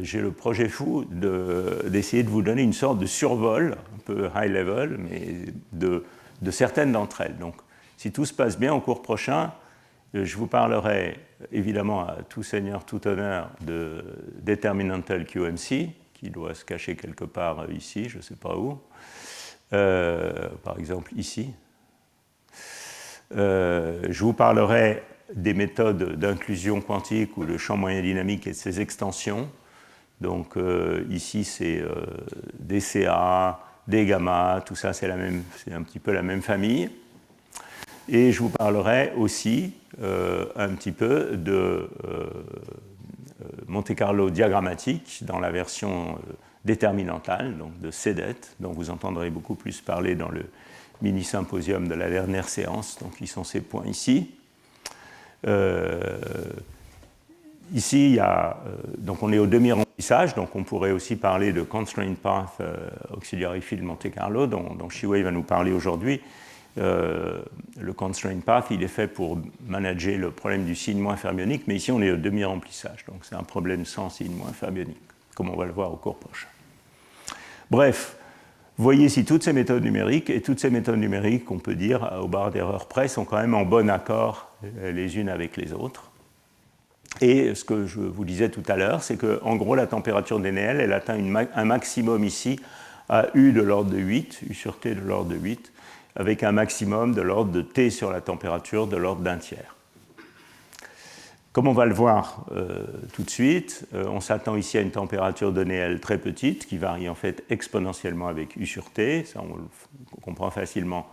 j'ai le projet fou d'essayer de vous donner une sorte de survol, un peu high level, mais de certaines d'entre elles. Donc, si tout se passe bien, au cours prochain, je vous parlerai évidemment à tout seigneur, tout honneur de Determinantal QMC, qui doit se cacher quelque part ici, je ne sais pas où, par exemple ici. Je vous parlerai des méthodes d'inclusion quantique ou le champ moyen dynamique et de ses extensions. Donc ici c'est DCA, D-gamma, tout ça c'est un petit peu la même famille. Et je vous parlerai aussi un petit peu de Monte-Carlo diagrammatique dans la version déterminantale, donc de CEDET, dont vous entendrez beaucoup plus parler dans le mini-symposium de la dernière séance. Donc ils sont ces points ici. Ici, il y a, donc on est au demi-remplissage, donc on pourrait aussi parler de Constraint Path Auxiliary Field Monte-Carlo, dont Shiwei va nous parler aujourd'hui. Le Constraint Path, il est fait pour manager le problème du signe moins fermionique, mais ici on est au demi-remplissage, donc c'est un problème sans signe moins fermionique, comme on va le voir au cours prochain. Bref, Vous voyez ici toutes ces méthodes numériques, et toutes ces méthodes numériques, on peut dire, aux barres d'erreur près, sont quand même en bon accord les unes avec les autres. Et ce que je vous disais tout à l'heure, c'est qu'en gros, la température DNL, elle atteint un maximum ici à U de l'ordre de 8, U sur T de l'ordre de 8, avec un maximum de l'ordre de T sur la température de l'ordre d'un tiers. Comme on va le voir tout de suite, on s'attend ici à une température DNL très petite, qui varie en fait exponentiellement avec U sur T, ça on le comprend facilement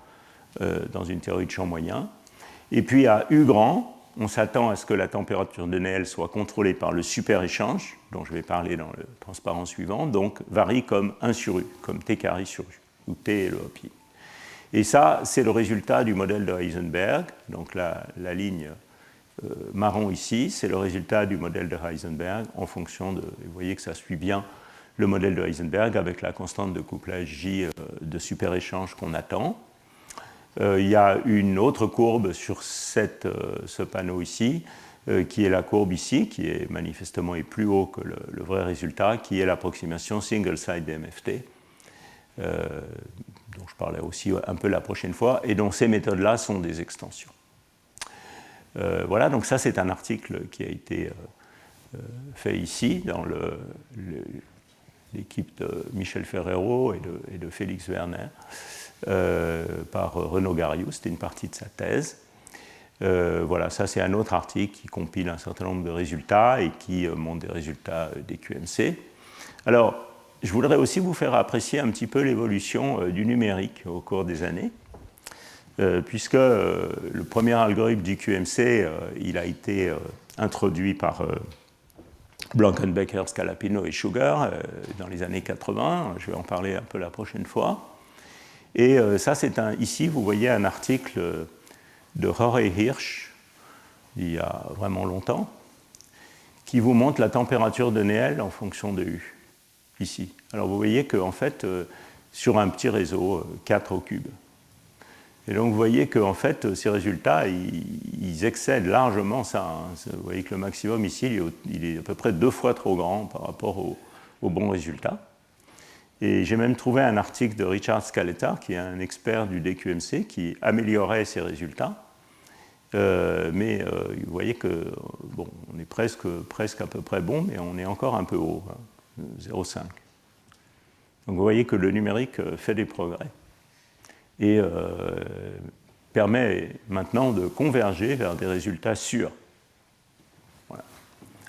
dans une théorie de champ moyen. Et puis à U grand, on s'attend à ce que la température DNL soit contrôlée par le super-échange, dont je vais parler dans le transparent suivant, donc varie comme 1 sur U, comme T carré sur U, où T est le hopping. Et ça, c'est le résultat du modèle de Heisenberg, donc la ligne marron ici, c'est le résultat du modèle de Heisenberg en fonction de, vous voyez que ça suit bien le modèle de Heisenberg avec la constante de couplage J de super-échange qu'on attend. Il y a une autre courbe sur ce panneau ici, qui est la courbe ici, qui est manifestement plus haut que le vrai résultat, qui est l'approximation single-side DMFT, dont je parlerai aussi un peu la prochaine fois, et dont ces méthodes-là sont des extensions. Voilà, donc ça c'est un article qui a été fait ici dans l'équipe de Michel Ferrero et de Félix Werner par Renaud Gariou, c'était une partie de sa thèse. Voilà, ça c'est un autre article qui compile un certain nombre de résultats et qui montre des résultats des QMC. Alors, je voudrais aussi vous faire apprécier un petit peu l'évolution du numérique au cours des années. Puisque le premier algorithme du QMC, il a été introduit par Blankenbecker, Scalapino et Sugar dans les années 80. Je vais en parler un peu la prochaine fois. Et ça, c'est ici, vous voyez un article de Jorge Hirsch, il y a vraiment longtemps, qui vous montre la température de Néel en fonction de U, ici. Alors vous voyez qu'en fait, sur un petit réseau, 4 au cube. Et donc vous voyez qu'en fait, ces résultats, ils excèdent largement ça. Hein. Vous voyez que le maximum ici, il est à peu près 2 fois trop grand par rapport au bon résultat. Et j'ai même trouvé un article de Richard Scaletta, qui est un expert du DQMC, qui améliorait ces résultats. Mais vous voyez que bon, on est presque à peu près bon, mais on est encore un peu haut, hein, 0,5. Donc vous voyez que le numérique fait des progrès et permet maintenant de converger vers des résultats sûrs. Voilà.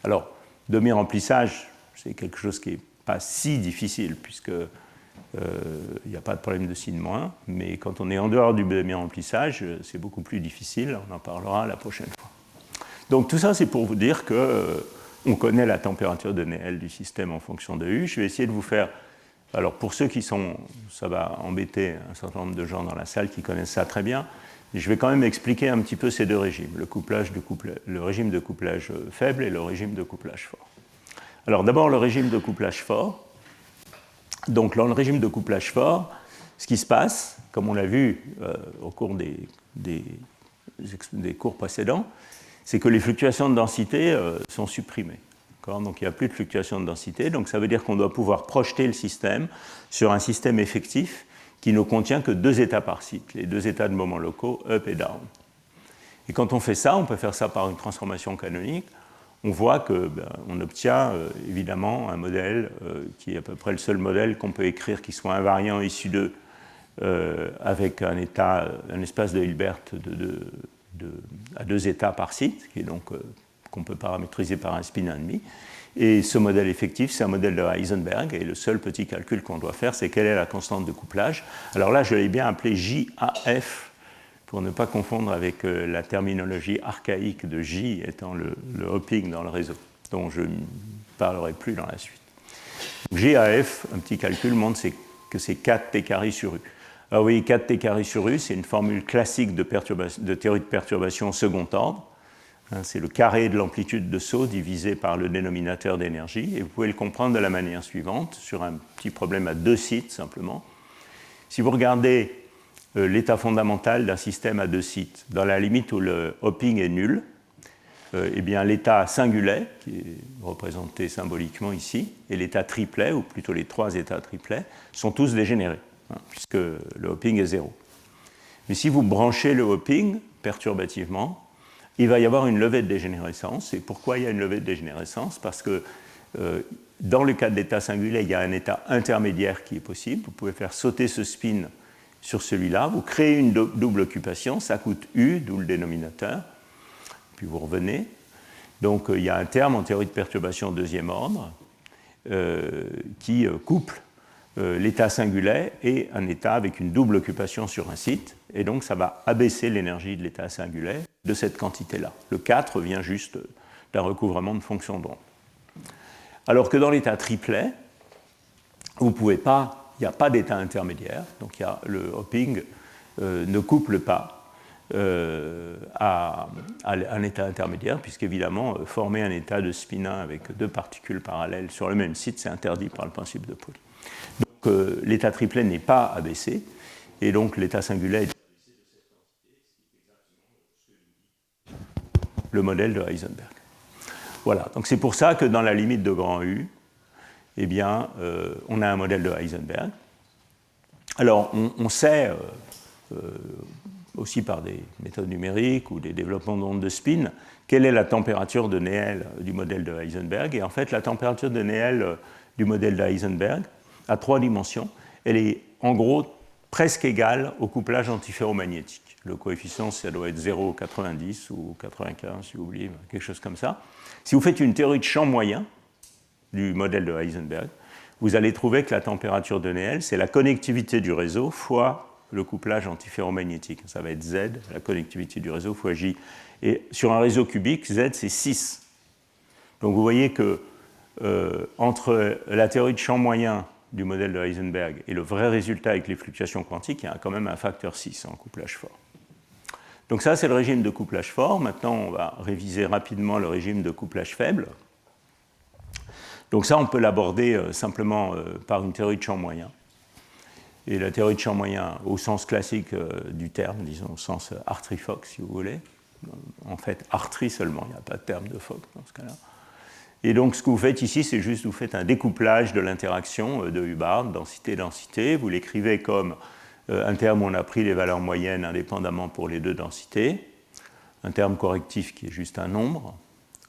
Alors, demi-remplissage, c'est quelque chose qui n'est pas si difficile, puisque il n'y a pas de problème de signe moins, mais quand on est en dehors du demi-remplissage, c'est beaucoup plus difficile, on en parlera la prochaine fois. Donc tout ça, c'est pour vous dire qu'on connaît la température de Néel du système en fonction de U. Je vais essayer de vous faire... Alors pour ceux qui sont... Ça va embêter un certain nombre de gens dans la salle qui connaissent ça très bien, mais je vais quand même expliquer un petit peu ces deux régimes, le régime de couplage faible et le régime de couplage fort. Alors d'abord le régime de couplage fort. Donc dans le régime de couplage fort, ce qui se passe, comme on l'a vu au cours des cours précédents, c'est que les fluctuations de densité sont supprimées. Donc il n'y a plus de fluctuations de densité, donc ça veut dire qu'on doit pouvoir projeter le système sur un système effectif qui ne contient que 2 états par site, les 2 états de moments locaux, up et down. Et quand on fait ça, on peut faire ça par une transformation canonique, on voit qu'on obtient évidemment un modèle qui est à peu près le seul modèle qu'on peut écrire qui soit invariant issu de avec un espace de Hilbert à 2 états par site, qui est donc qu'on peut paramétriser par un spin 1,5. Et ce modèle effectif, c'est un modèle de Heisenberg, et le seul petit calcul qu'on doit faire, c'est quelle est la constante de couplage. Alors là, je l'ai bien appelé JAF, pour ne pas confondre avec la terminologie archaïque de J étant le hopping dans le réseau, dont je ne parlerai plus dans la suite. JAF, un petit calcul, montre que c'est 4T carré sur U. Alors oui, 4T carré sur U, c'est une formule classique de théorie de perturbation second ordre. C'est le carré de l'amplitude de saut divisé par le dénominateur d'énergie. Et vous pouvez le comprendre de la manière suivante, sur un petit problème à 2 sites simplement. Si vous regardez l'état fondamental d'un système à 2 sites, dans la limite où le hopping est nul, eh bien l'état singulet, qui est représenté symboliquement ici, et l'état triplet, ou plutôt les 3 états triplets, sont tous dégénérés. hein, puisque le hopping est 0. Mais si vous branchez le hopping perturbativement, il va y avoir une levée de dégénérescence. Et pourquoi il y a une levée de dégénérescence? Parce que dans le cas de l'état singulier, il y a un état intermédiaire qui est possible. Vous pouvez faire sauter ce spin sur celui-là. Vous créez une double occupation. Ça coûte U, d'où le dénominateur. Puis vous revenez. Donc il y a un terme en théorie de perturbation deuxième ordre qui couple l'état singulier et un état avec une double occupation sur un site. Et donc ça va abaisser l'énergie de l'état singulier de cette quantité-là. Le 4 vient juste d'un recouvrement de fonction d'onde. Alors que dans l'état triplet, vous pouvez pas, il n'y a pas d'état intermédiaire, donc le hopping ne couple pas à un état intermédiaire, puisqu'évidemment, former un état de spin 1 avec deux particules parallèles sur le même site, c'est interdit par le principe de Pauli. Donc l'état triplet n'est pas abaissé, et donc l'état singulier est abaissé de cette quantité, ce qui est exactement ce que dit le modèle de Heisenberg. Voilà, donc c'est pour ça que dans la limite de grand U, eh bien, on a un modèle de Heisenberg. Alors, on sait, aussi par des méthodes numériques ou des développements d'ondes de spin, quelle est la température de Néel du modèle de Heisenberg. Et en fait, la température de Néel du modèle de Heisenberg, à 3 dimensions, elle est en gros presque égale au couplage antiferromagnétique. Le coefficient, ça doit être 0,90 ou 95, si vous voulez, quelque chose comme ça. Si vous faites une théorie de champ moyen du modèle de Heisenberg, vous allez trouver que la température de Néel, c'est la connectivité du réseau fois le couplage antiferromagnétique. Ça va être Z, la connectivité du réseau, fois J. Et sur un réseau cubique, Z, c'est 6. Donc vous voyez que entre la théorie de champ moyen du modèle de Heisenberg et le vrai résultat avec les fluctuations quantiques, il y a quand même un facteur 6 en couplage fort. Donc ça, c'est le régime de couplage fort. Maintenant, on va réviser rapidement le régime de couplage faible. Donc ça, on peut l'aborder simplement par une théorie de champ moyen. Et la théorie de champ moyen, au sens classique du terme, disons au sens Hartree-Fock, si vous voulez. En fait, Hartree seulement, il n'y a pas de terme de Fock dans ce cas-là. Et donc, ce que vous faites ici, c'est juste, vous faites un découplage de l'interaction de Hubbard, densité-densité. Vous l'écrivez comme un terme où on a pris les valeurs moyennes indépendamment pour les deux densités, un terme correctif qui est juste un nombre,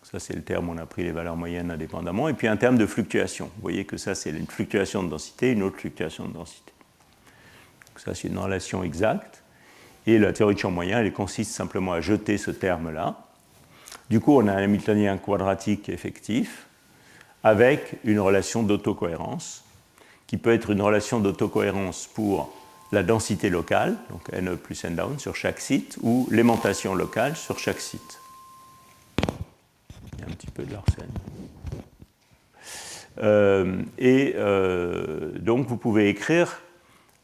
ça c'est le terme où on a pris les valeurs moyennes indépendamment, et puis un terme de fluctuation. Vous voyez que ça c'est une fluctuation de densité, une autre fluctuation de densité. Donc ça c'est une relation exacte, et la théorie de champ moyen, elle consiste simplement à jeter ce terme-là. Du coup, on a un Hamiltonien quadratique effectif avec une relation d'autocohérence, qui peut être une relation d'autocohérence pour la densité locale, donc NE plus N down sur chaque site, ou l'aimantation locale sur chaque site. Il y a un petit peu de Larsen. Donc vous pouvez écrire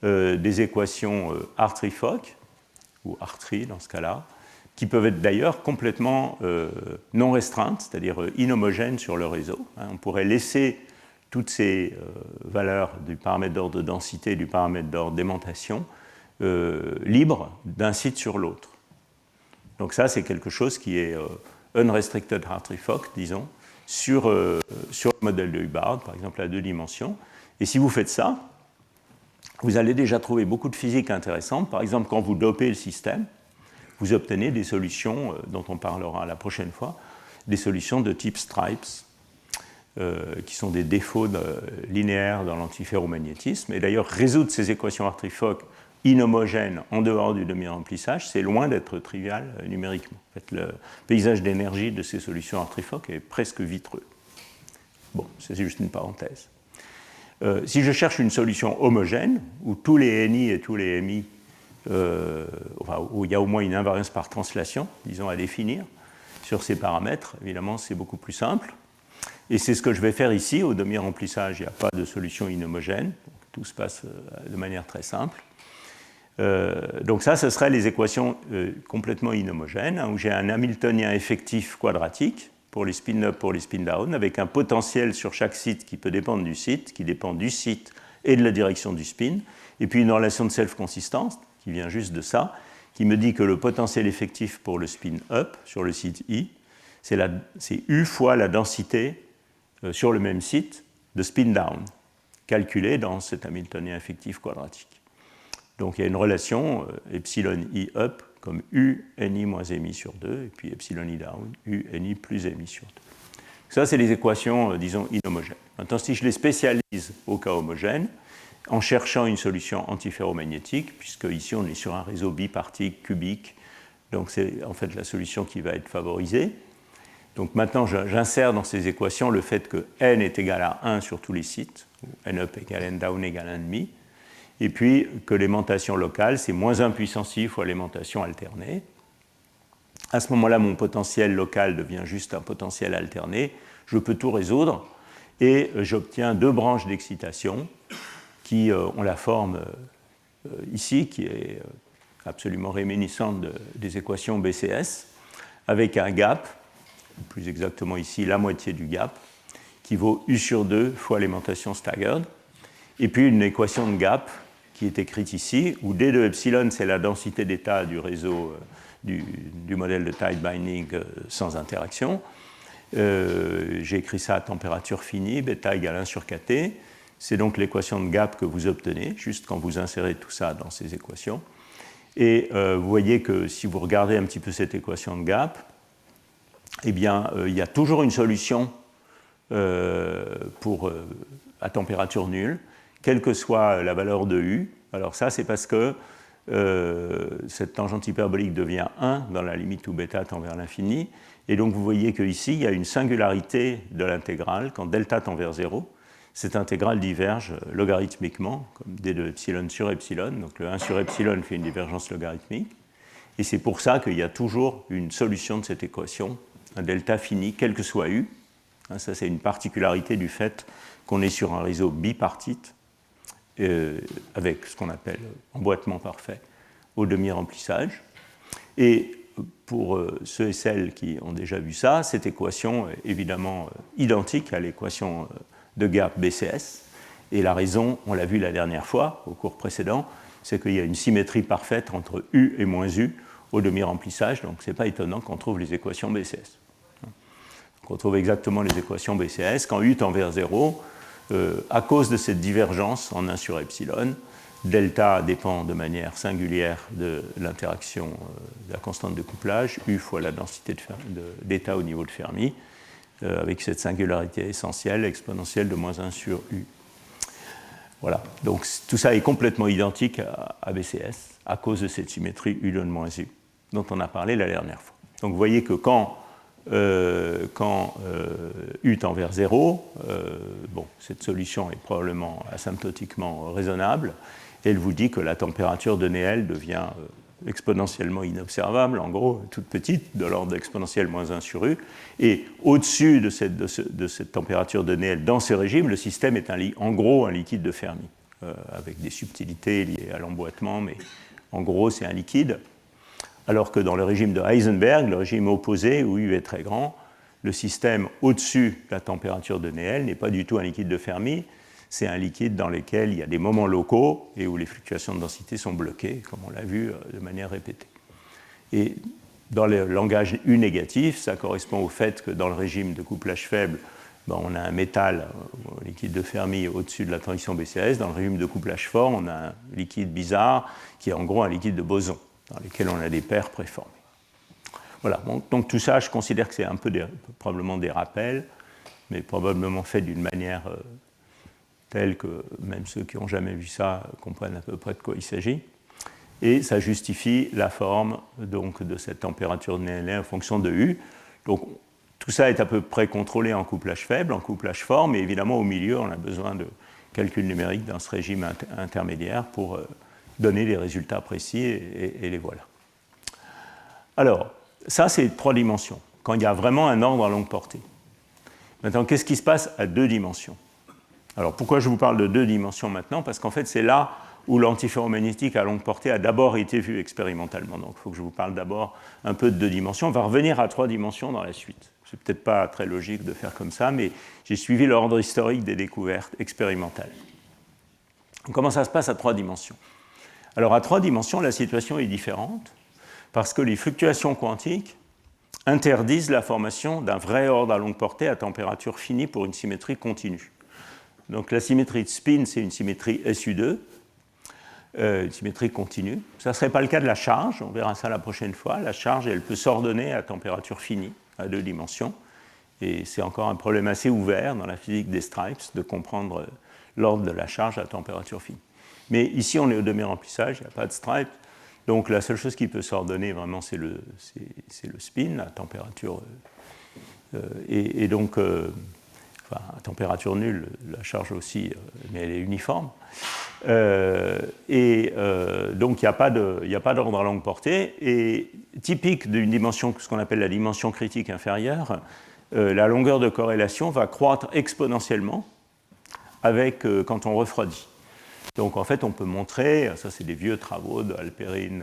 des équations Hartree-Fock, ou Hartree dans ce cas-là, qui peuvent être d'ailleurs complètement non restreintes, c'est-à-dire inhomogènes sur le réseau. On pourrait laisser toutes ces valeurs du paramètre d'ordre de densité et du paramètre d'ordre d'aimantation libres d'un site sur l'autre. Donc ça, c'est quelque chose qui est unrestricted Hartree-Fock, disons, sur le modèle de Hubbard, par exemple à 2 dimensions. Et si vous faites ça, vous allez déjà trouver beaucoup de physique intéressante. Par exemple, quand vous dopez le système, vous obtenez des solutions, dont on parlera la prochaine fois, des solutions de type stripes, qui sont des défauts linéaires dans l'antiferromagnétisme. Et d'ailleurs, résoudre ces équations Hartree-Fock inhomogènes en dehors du demi-remplissage, c'est loin d'être trivial numériquement. En fait, le paysage d'énergie de ces solutions Hartree-Fock est presque vitreux. Bon, c'est juste une parenthèse. Si je cherche une solution homogène, où tous les NI et tous les MI, où il y a au moins une invariance par translation, disons, à définir sur ces paramètres, évidemment, c'est beaucoup plus simple. Et c'est ce que je vais faire ici. Au demi-remplissage, il n'y a pas de solution inhomogène. Donc, tout se passe de manière très simple. Donc ça, ce seraient les équations complètement inhomogènes, où j'ai un Hamiltonien effectif quadratique pour les spin-up, pour les spin-down, avec un potentiel sur chaque site qui peut dépendre du site, qui dépend du site et de la direction du spin, et puis une relation de self-consistance, qui vient juste de ça, qui me dit que le potentiel effectif pour le spin-up sur le site I, c'est U fois la densité sur le même site de spin-down, calculée dans cet Hamiltonien effectif quadratique. Donc il y a une relation epsilon i up comme u ni moins mi sur 2, et puis epsilon i down, u ni plus mi sur 2. Ça, c'est les équations, disons, inhomogènes. Maintenant, si je les spécialise au cas homogène, en cherchant une solution antiferromagnétique, puisque ici on est sur un réseau bipartique cubique, donc c'est en fait la solution qui va être favorisée. Donc maintenant, j'insère dans ces équations le fait que n est égal à 1 sur tous les sites, où n up égale n down égale 1,5, et puis que l'aimantation locale, c'est moins 1 puissance i fois l'aimantation alternée. À ce moment-là, mon potentiel local devient juste un potentiel alterné. Je peux tout résoudre et j'obtiens deux branches d'excitation qui ont la forme ici, qui est absolument réminiscente des équations BCS, avec un gap, plus exactement ici la moitié du gap, qui vaut U sur 2 fois l'aimantation staggered, et puis une équation de gap qui est écrite ici, où D de epsilon, c'est la densité d'état du réseau du modèle de tight binding sans interaction. J'ai écrit ça à température finie, bêta égale 1 sur kT. C'est donc l'équation de gap que vous obtenez, juste quand vous insérez tout ça dans ces équations. Et vous voyez que si vous regardez un petit peu cette équation de gap, eh bien, il y a toujours une solution à température nulle, quelle que soit la valeur de U. Alors ça, c'est parce que cette tangente hyperbolique devient 1 dans la limite où bêta tend vers l'infini. Et donc vous voyez qu'ici, il y a une singularité de l'intégrale quand delta tend vers 0. Cette intégrale diverge logarithmiquement, comme d de epsilon sur epsilon. Donc le 1 sur epsilon fait une divergence logarithmique. Et c'est pour ça qu'il y a toujours une solution de cette équation, un delta fini, quel que soit U. Ça, c'est une particularité du fait qu'on est sur un réseau bipartite, avec ce qu'on appelle emboîtement parfait au demi-remplissage. Et pour ceux et celles qui ont déjà vu ça, cette équation est évidemment identique à l'équation de gap BCS. Et la raison, on l'a vu la dernière fois, au cours précédent, c'est qu'il y a une symétrie parfaite entre U et moins U au demi-remplissage, donc ce n'est pas étonnant qu'on trouve les équations BCS. Donc on trouve exactement les équations BCS. Quand U tend vers 0, à cause de cette divergence en 1 sur epsilon, delta dépend de manière singulière de l'interaction de la constante de couplage, U fois la densité d'état au niveau de Fermi, avec cette singularité essentielle exponentielle de moins 1 sur U. Voilà, donc tout ça est complètement identique à BCS à cause de cette symétrie U de moins U dont on a parlé la dernière fois. Donc vous voyez que quand U tend vers 0, cette solution est probablement asymptotiquement raisonnable, et elle vous dit que la température de Néel devient exponentiellement inobservable, en gros, toute petite, de l'ordre d'exponentielle moins 1 sur U, et au-dessus de cette température de Néel dans ce régime, le système est en gros un liquide de Fermi, avec des subtilités liées à l'emboîtement, mais en gros c'est un liquide. Alors que dans le régime de Heisenberg, le régime opposé, où U est très grand, le système au-dessus de la température de Néel n'est pas du tout un liquide de Fermi, c'est un liquide dans lequel il y a des moments locaux et où les fluctuations de densité sont bloquées, comme on l'a vu de manière répétée. Et dans le langage U négatif, ça correspond au fait que dans le régime de couplage faible, on a un métal, un liquide de Fermi au-dessus de la transition BCS. Dans le régime de couplage fort, on a un liquide bizarre qui est en gros un liquide de boson, dans lesquels on a des paires préformées. Voilà, donc tout ça, je considère que c'est un peu probablement des rappels, mais probablement fait d'une manière telle que même ceux qui n'ont jamais vu ça comprennent à peu près de quoi il s'agit. Et ça justifie la forme donc, de cette température de Néel en fonction de U. Donc tout ça est à peu près contrôlé en couplage faible, en couplage fort, mais évidemment au milieu, on a besoin de calculs numériques dans ce régime intermédiaire pour donner des résultats précis, et les voilà. Alors, ça c'est 3 dimensions, quand il y a vraiment un ordre à longue portée. Maintenant, qu'est-ce qui se passe à 2 dimensions? Alors, pourquoi je vous parle de 2 dimensions maintenant? Parce qu'en fait, c'est là où l'antiferromagnétique à longue portée a d'abord été vu expérimentalement. Donc, il faut que je vous parle d'abord un peu de 2 dimensions. On va revenir à 3 dimensions dans la suite. C'est peut-être pas très logique de faire comme ça, mais j'ai suivi l'ordre historique des découvertes expérimentales. Comment ça se passe à 3 dimensions? Alors, à 3 dimensions, la situation est différente parce que les fluctuations quantiques interdisent la formation d'un vrai ordre à longue portée à température finie pour une symétrie continue. Donc, la symétrie de spin, c'est une symétrie SU2. une symétrie continue. Ça ne serait pas le cas de la charge, on verra ça la prochaine fois. La charge, elle peut s'ordonner à température finie, à 2 dimensions. Et c'est encore un problème assez ouvert dans la physique des stripes de comprendre l'ordre de la charge à température finie. Mais ici, on est au demi-remplissage, il n'y a pas de stripe. Donc la seule chose qui peut s'ordonner vraiment, c'est le spin, la température. Et donc, à température nulle, la charge aussi, mais elle est uniforme. Donc il n'y a pas d'ordre à longue portée. Et typique d'une dimension, ce qu'on appelle la dimension critique inférieure, la longueur de corrélation va croître exponentiellement quand on refroidit. Donc en fait, on peut montrer, ça c'est des vieux travaux d'Alperin,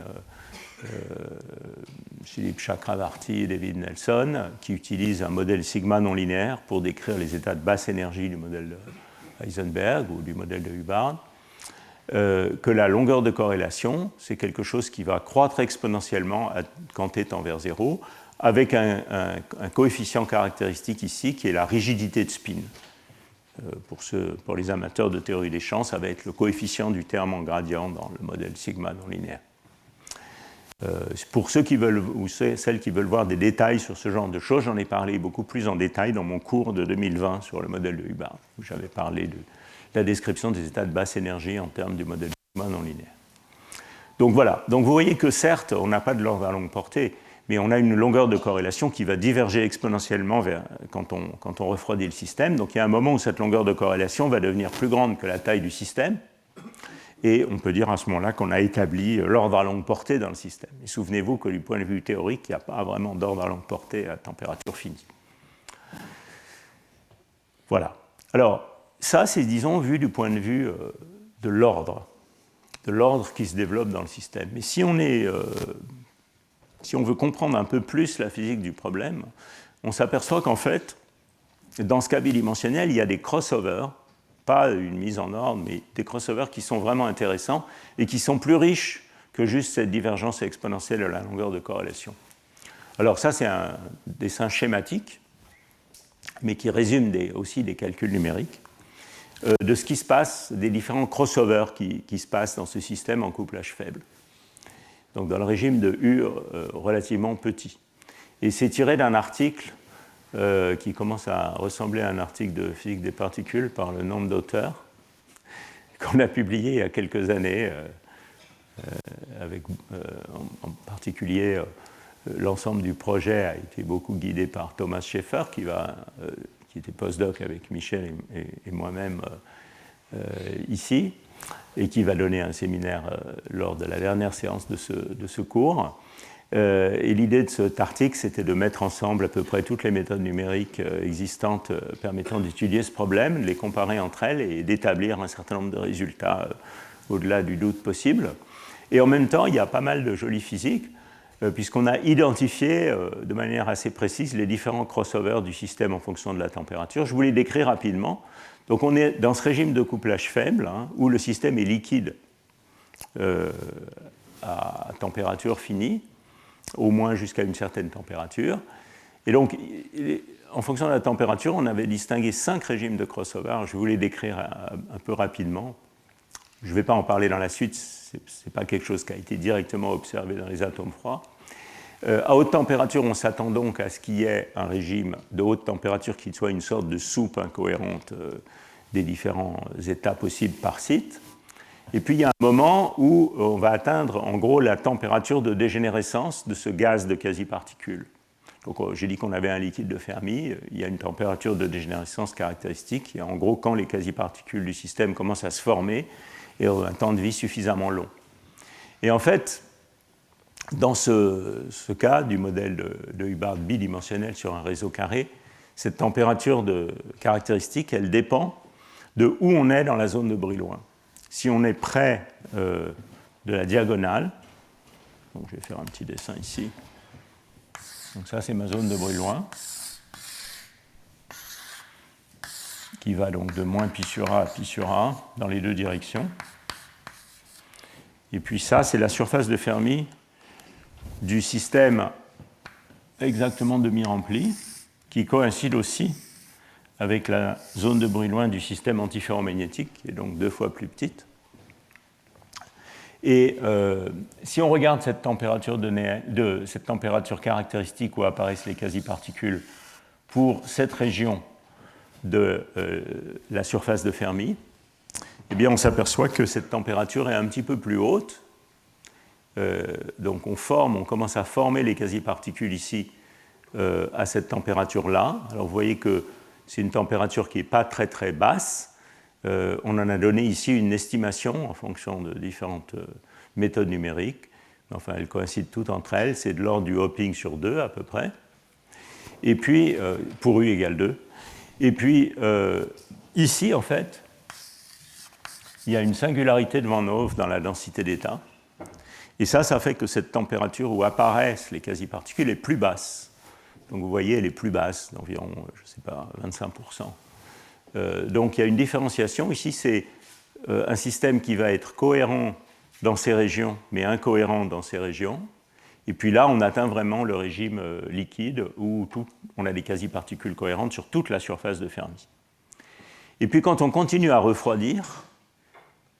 Philippe Chakravarty et David Nelson, qui utilisent un modèle sigma non linéaire pour décrire les états de basse énergie du modèle de Heisenberg ou du modèle de Hubbard, que la longueur de corrélation, c'est quelque chose qui va croître exponentiellement quand t tend vers 0, avec un coefficient caractéristique ici qui est la rigidité de spin. Pour les amateurs de théorie des champs, ça va être le coefficient du terme en gradient dans le modèle sigma non linéaire. Pour ceux qui veulent, ou celles qui veulent voir des détails sur ce genre de choses, j'en ai parlé beaucoup plus en détail dans mon cours de 2020 sur le modèle de Hubbard, où j'avais parlé de la description des états de basse énergie en termes du modèle sigma non linéaire. Donc voilà, donc vous voyez que certes, on n'a pas de l'ordre à longue portée, mais on a une longueur de corrélation qui va diverger exponentiellement quand on refroidit le système. Donc il y a un moment où cette longueur de corrélation va devenir plus grande que la taille du système, et on peut dire à ce moment-là qu'on a établi l'ordre à longue portée dans le système. Et souvenez-vous que du point de vue théorique, il n'y a pas vraiment d'ordre à longue portée à température finie. Voilà. Alors, ça, c'est, disons, vu du point de vue de l'ordre qui se développe dans le système. Mais si on veut comprendre un peu plus la physique du problème, on s'aperçoit qu'en fait, dans ce cas bidimensionnel, il y a des crossovers, pas une mise en ordre, mais des crossovers qui sont vraiment intéressants et qui sont plus riches que juste cette divergence exponentielle de la longueur de corrélation. Alors ça, c'est un dessin schématique, mais qui résume aussi des calculs numériques de ce qui se passe, des différents crossovers qui se passent dans ce système en couplage faible. Donc dans le régime de U relativement petit. Et c'est tiré d'un article qui commence à ressembler à un article de physique des particules par le nombre d'auteurs, qu'on a publié il y a quelques années, en particulier l'ensemble du projet a été beaucoup guidé par Thomas Schaeffer, qui était postdoc avec Michel et moi-même ici, et qui va donner un séminaire lors de la dernière séance de ce cours. Et l'idée de cet article, c'était de mettre ensemble à peu près toutes les méthodes numériques existantes permettant d'étudier ce problème, de les comparer entre elles et d'établir un certain nombre de résultats au-delà du doute possible. Et en même temps, il y a pas mal de jolies physiques, puisqu'on a identifié de manière assez précise les différents crossovers du système en fonction de la température. Je vous les décris rapidement. Donc on est dans ce régime de couplage faible, où le système est liquide à température finie, au moins jusqu'à une certaine température. Et donc, en fonction de la température, on avait distingué 5 régimes de crossover. Je vais vous les décrire un peu rapidement. Je ne vais pas en parler dans la suite, ce n'est pas quelque chose qui a été directement observé dans les atomes froids. À haute température, on s'attend donc à ce qu'il y ait un régime de haute température qui soit une sorte de soupe incohérente des différents états possibles par site. Et puis il y a un moment où on va atteindre en gros la température de dégénérescence de ce gaz de quasi-particules. Donc j'ai dit qu'on avait un liquide de Fermi, il y a une température de dégénérescence caractéristique, et en gros quand les quasi-particules du système commencent à se former et ont un temps de vie suffisamment long. Et en fait, dans ce cas du modèle de Hubbard bidimensionnel sur un réseau carré, cette température caractéristique, elle dépend de où on est dans la zone de Brillouin. Si on est près de la diagonale, donc je vais faire un petit dessin ici, donc ça c'est ma zone de Brillouin, qui va donc de moins pi sur A à pi sur A dans les deux directions. Et puis ça c'est la surface de Fermi du système exactement demi-rempli, qui coïncide aussi avec la zone de Brillouin du système antiferromagnétique, qui est donc 2 fois plus petite. Et si on regarde cette température, cette température caractéristique où apparaissent les quasi-particules pour cette région de la surface de Fermi, eh bien on s'aperçoit que cette température est un petit peu plus haute. Donc on commence à former les quasi-particules ici à cette température-là. Alors vous voyez que c'est une température qui n'est pas très très basse. On en a donné ici une estimation en fonction de différentes méthodes numériques. Enfin, elles coïncident toutes entre elles. C'est de l'ordre du hopping sur 2 à peu près. Et puis, pour U égale 2. Et puis, ici, en fait, il y a une singularité de Van Hove dans la densité d'état. Et ça fait que cette température où apparaissent les quasi-particules est plus basse. Donc vous voyez, elle est plus basse, d'environ, je ne sais pas, 25%. Donc il y a une différenciation. Ici, c'est un système qui va être cohérent dans ces régions, mais incohérent dans ces régions. Et puis là, on atteint vraiment le régime liquide où on a des quasi-particules cohérentes sur toute la surface de Fermi. Et puis quand on continue à refroidir,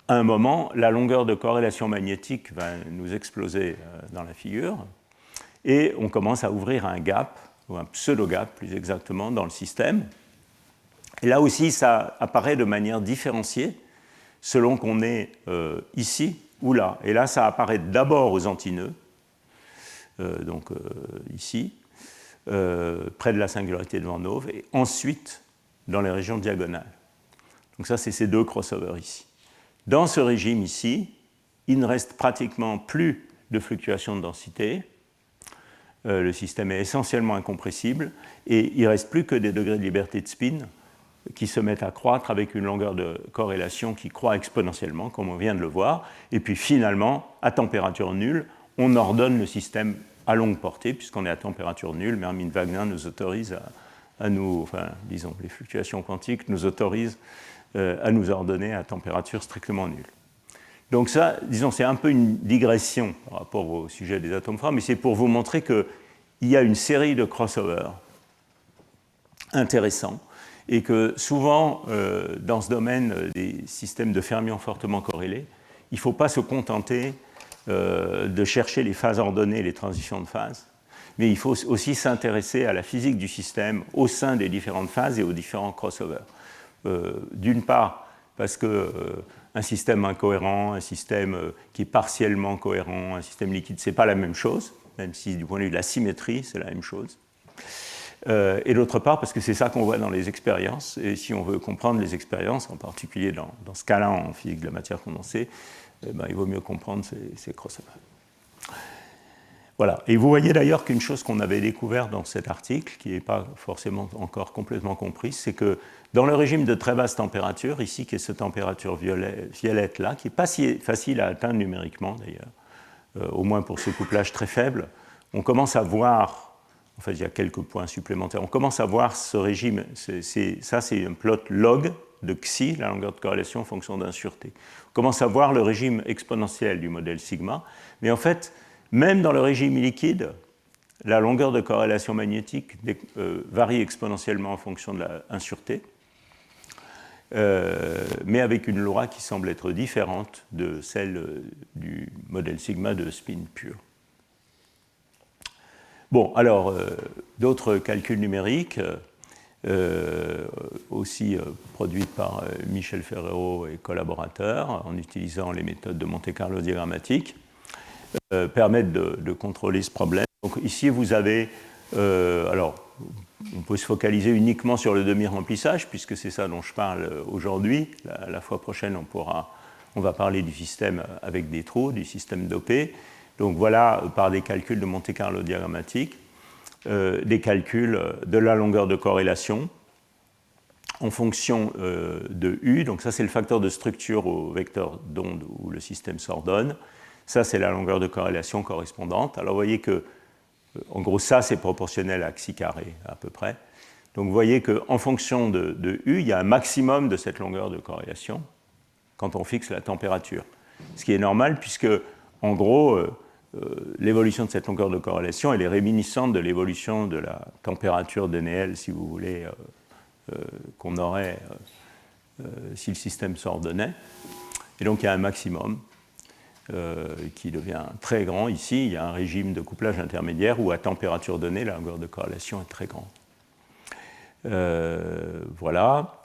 à un moment, la longueur de corrélation magnétique va nous exploser dans la figure, et on commence à ouvrir un gap, ou un pseudo-gap plus exactement, dans le système. Et là aussi, ça apparaît de manière différenciée, selon qu'on est ici ou là. Et là, ça apparaît d'abord aux antinœuds, donc ici, près de la singularité de Van Hove, et ensuite dans les régions diagonales. Donc ça, c'est ces deux crossovers ici. Dans ce régime ici, il ne reste pratiquement plus de fluctuations de densité. Le système est essentiellement incompressible et il ne reste plus que des degrés de liberté de spin qui se mettent à croître avec une longueur de corrélation qui croît exponentiellement, comme on vient de le voir. Et puis finalement, à température nulle, on ordonne le système à longue portée, puisqu'on est à température nulle, mais Hermine-Wagner nous autorise à nous, enfin, disons, les fluctuations quantiques nous autorisent à nous ordonner à température strictement nulle. Donc ça, disons, c'est un peu une digression par rapport au sujet des atomes forts, mais c'est pour vous montrer qu'il y a une série de crossovers intéressants et que souvent, dans ce domaine des systèmes de fermions fortement corrélés, il ne faut pas se contenter de chercher les phases ordonnées et les transitions de phase, mais il faut aussi s'intéresser à la physique du système au sein des différentes phases et aux différents crossovers. D'une part, parce qu'un système incohérent, un système qui est partiellement cohérent, un système liquide, ce n'est pas la même chose, même si du point de vue de la symétrie, c'est la même chose. Et d'autre part, parce que c'est ça qu'on voit dans les expériences, et si on veut comprendre les expériences, en particulier dans ce cas-là en physique de la matière condensée, il vaut mieux comprendre ces crossovers. Voilà. Et vous voyez d'ailleurs qu'une chose qu'on avait découverte dans cet article, qui n'est pas forcément encore complètement comprise, c'est que dans le régime de très basse température, ici, qui est cette température violette-là, qui n'est pas si facile à atteindre numériquement d'ailleurs, au moins pour ce couplage très faible, on commence à voir, en fait il y a quelques points supplémentaires, on commence à voir ce régime, ça c'est un plot log de xi, la longueur de corrélation en fonction d'un sûreté. On commence à voir le régime exponentiel du modèle sigma, mais en fait, même dans le régime liquide, la longueur de corrélation magnétique varie exponentiellement en fonction de la insureté, mais avec une loi qui semble être différente de celle du modèle sigma de spin pur. Bon, alors, d'autres calculs numériques, aussi produits par Michel Ferrero et collaborateurs, en utilisant les méthodes de Monte-Carlo diagrammatique, permettent de contrôler ce problème. Donc ici, vous avez, alors, on peut se focaliser uniquement sur le demi-remplissage, puisque c'est ça dont je parle aujourd'hui. La fois prochaine, on va parler du système avec des trous, du système dopé. Donc voilà, par des calculs de Monte-Carlo diagrammatique, des calculs de la longueur de corrélation en fonction de U. Donc ça, c'est le facteur de structure au vecteur d'onde où le système s'ordonne. Ça, c'est la longueur de corrélation correspondante. Alors, vous voyez que, en gros, ça, c'est proportionnel à xi carré, à peu près. Donc, vous voyez qu'en fonction de U, il y a un maximum de cette longueur de corrélation quand on fixe la température. Ce qui est normal, puisque, en gros, l'évolution de cette longueur de corrélation, elle est réminiscente de l'évolution de la température d'NL, si vous voulez, qu'on aurait si le système s'ordonnait. Et donc, il y a un maximum. qui devient très grand. Ici, il y a un régime de couplage intermédiaire où à température donnée, la longueur de corrélation est très grande. Voilà.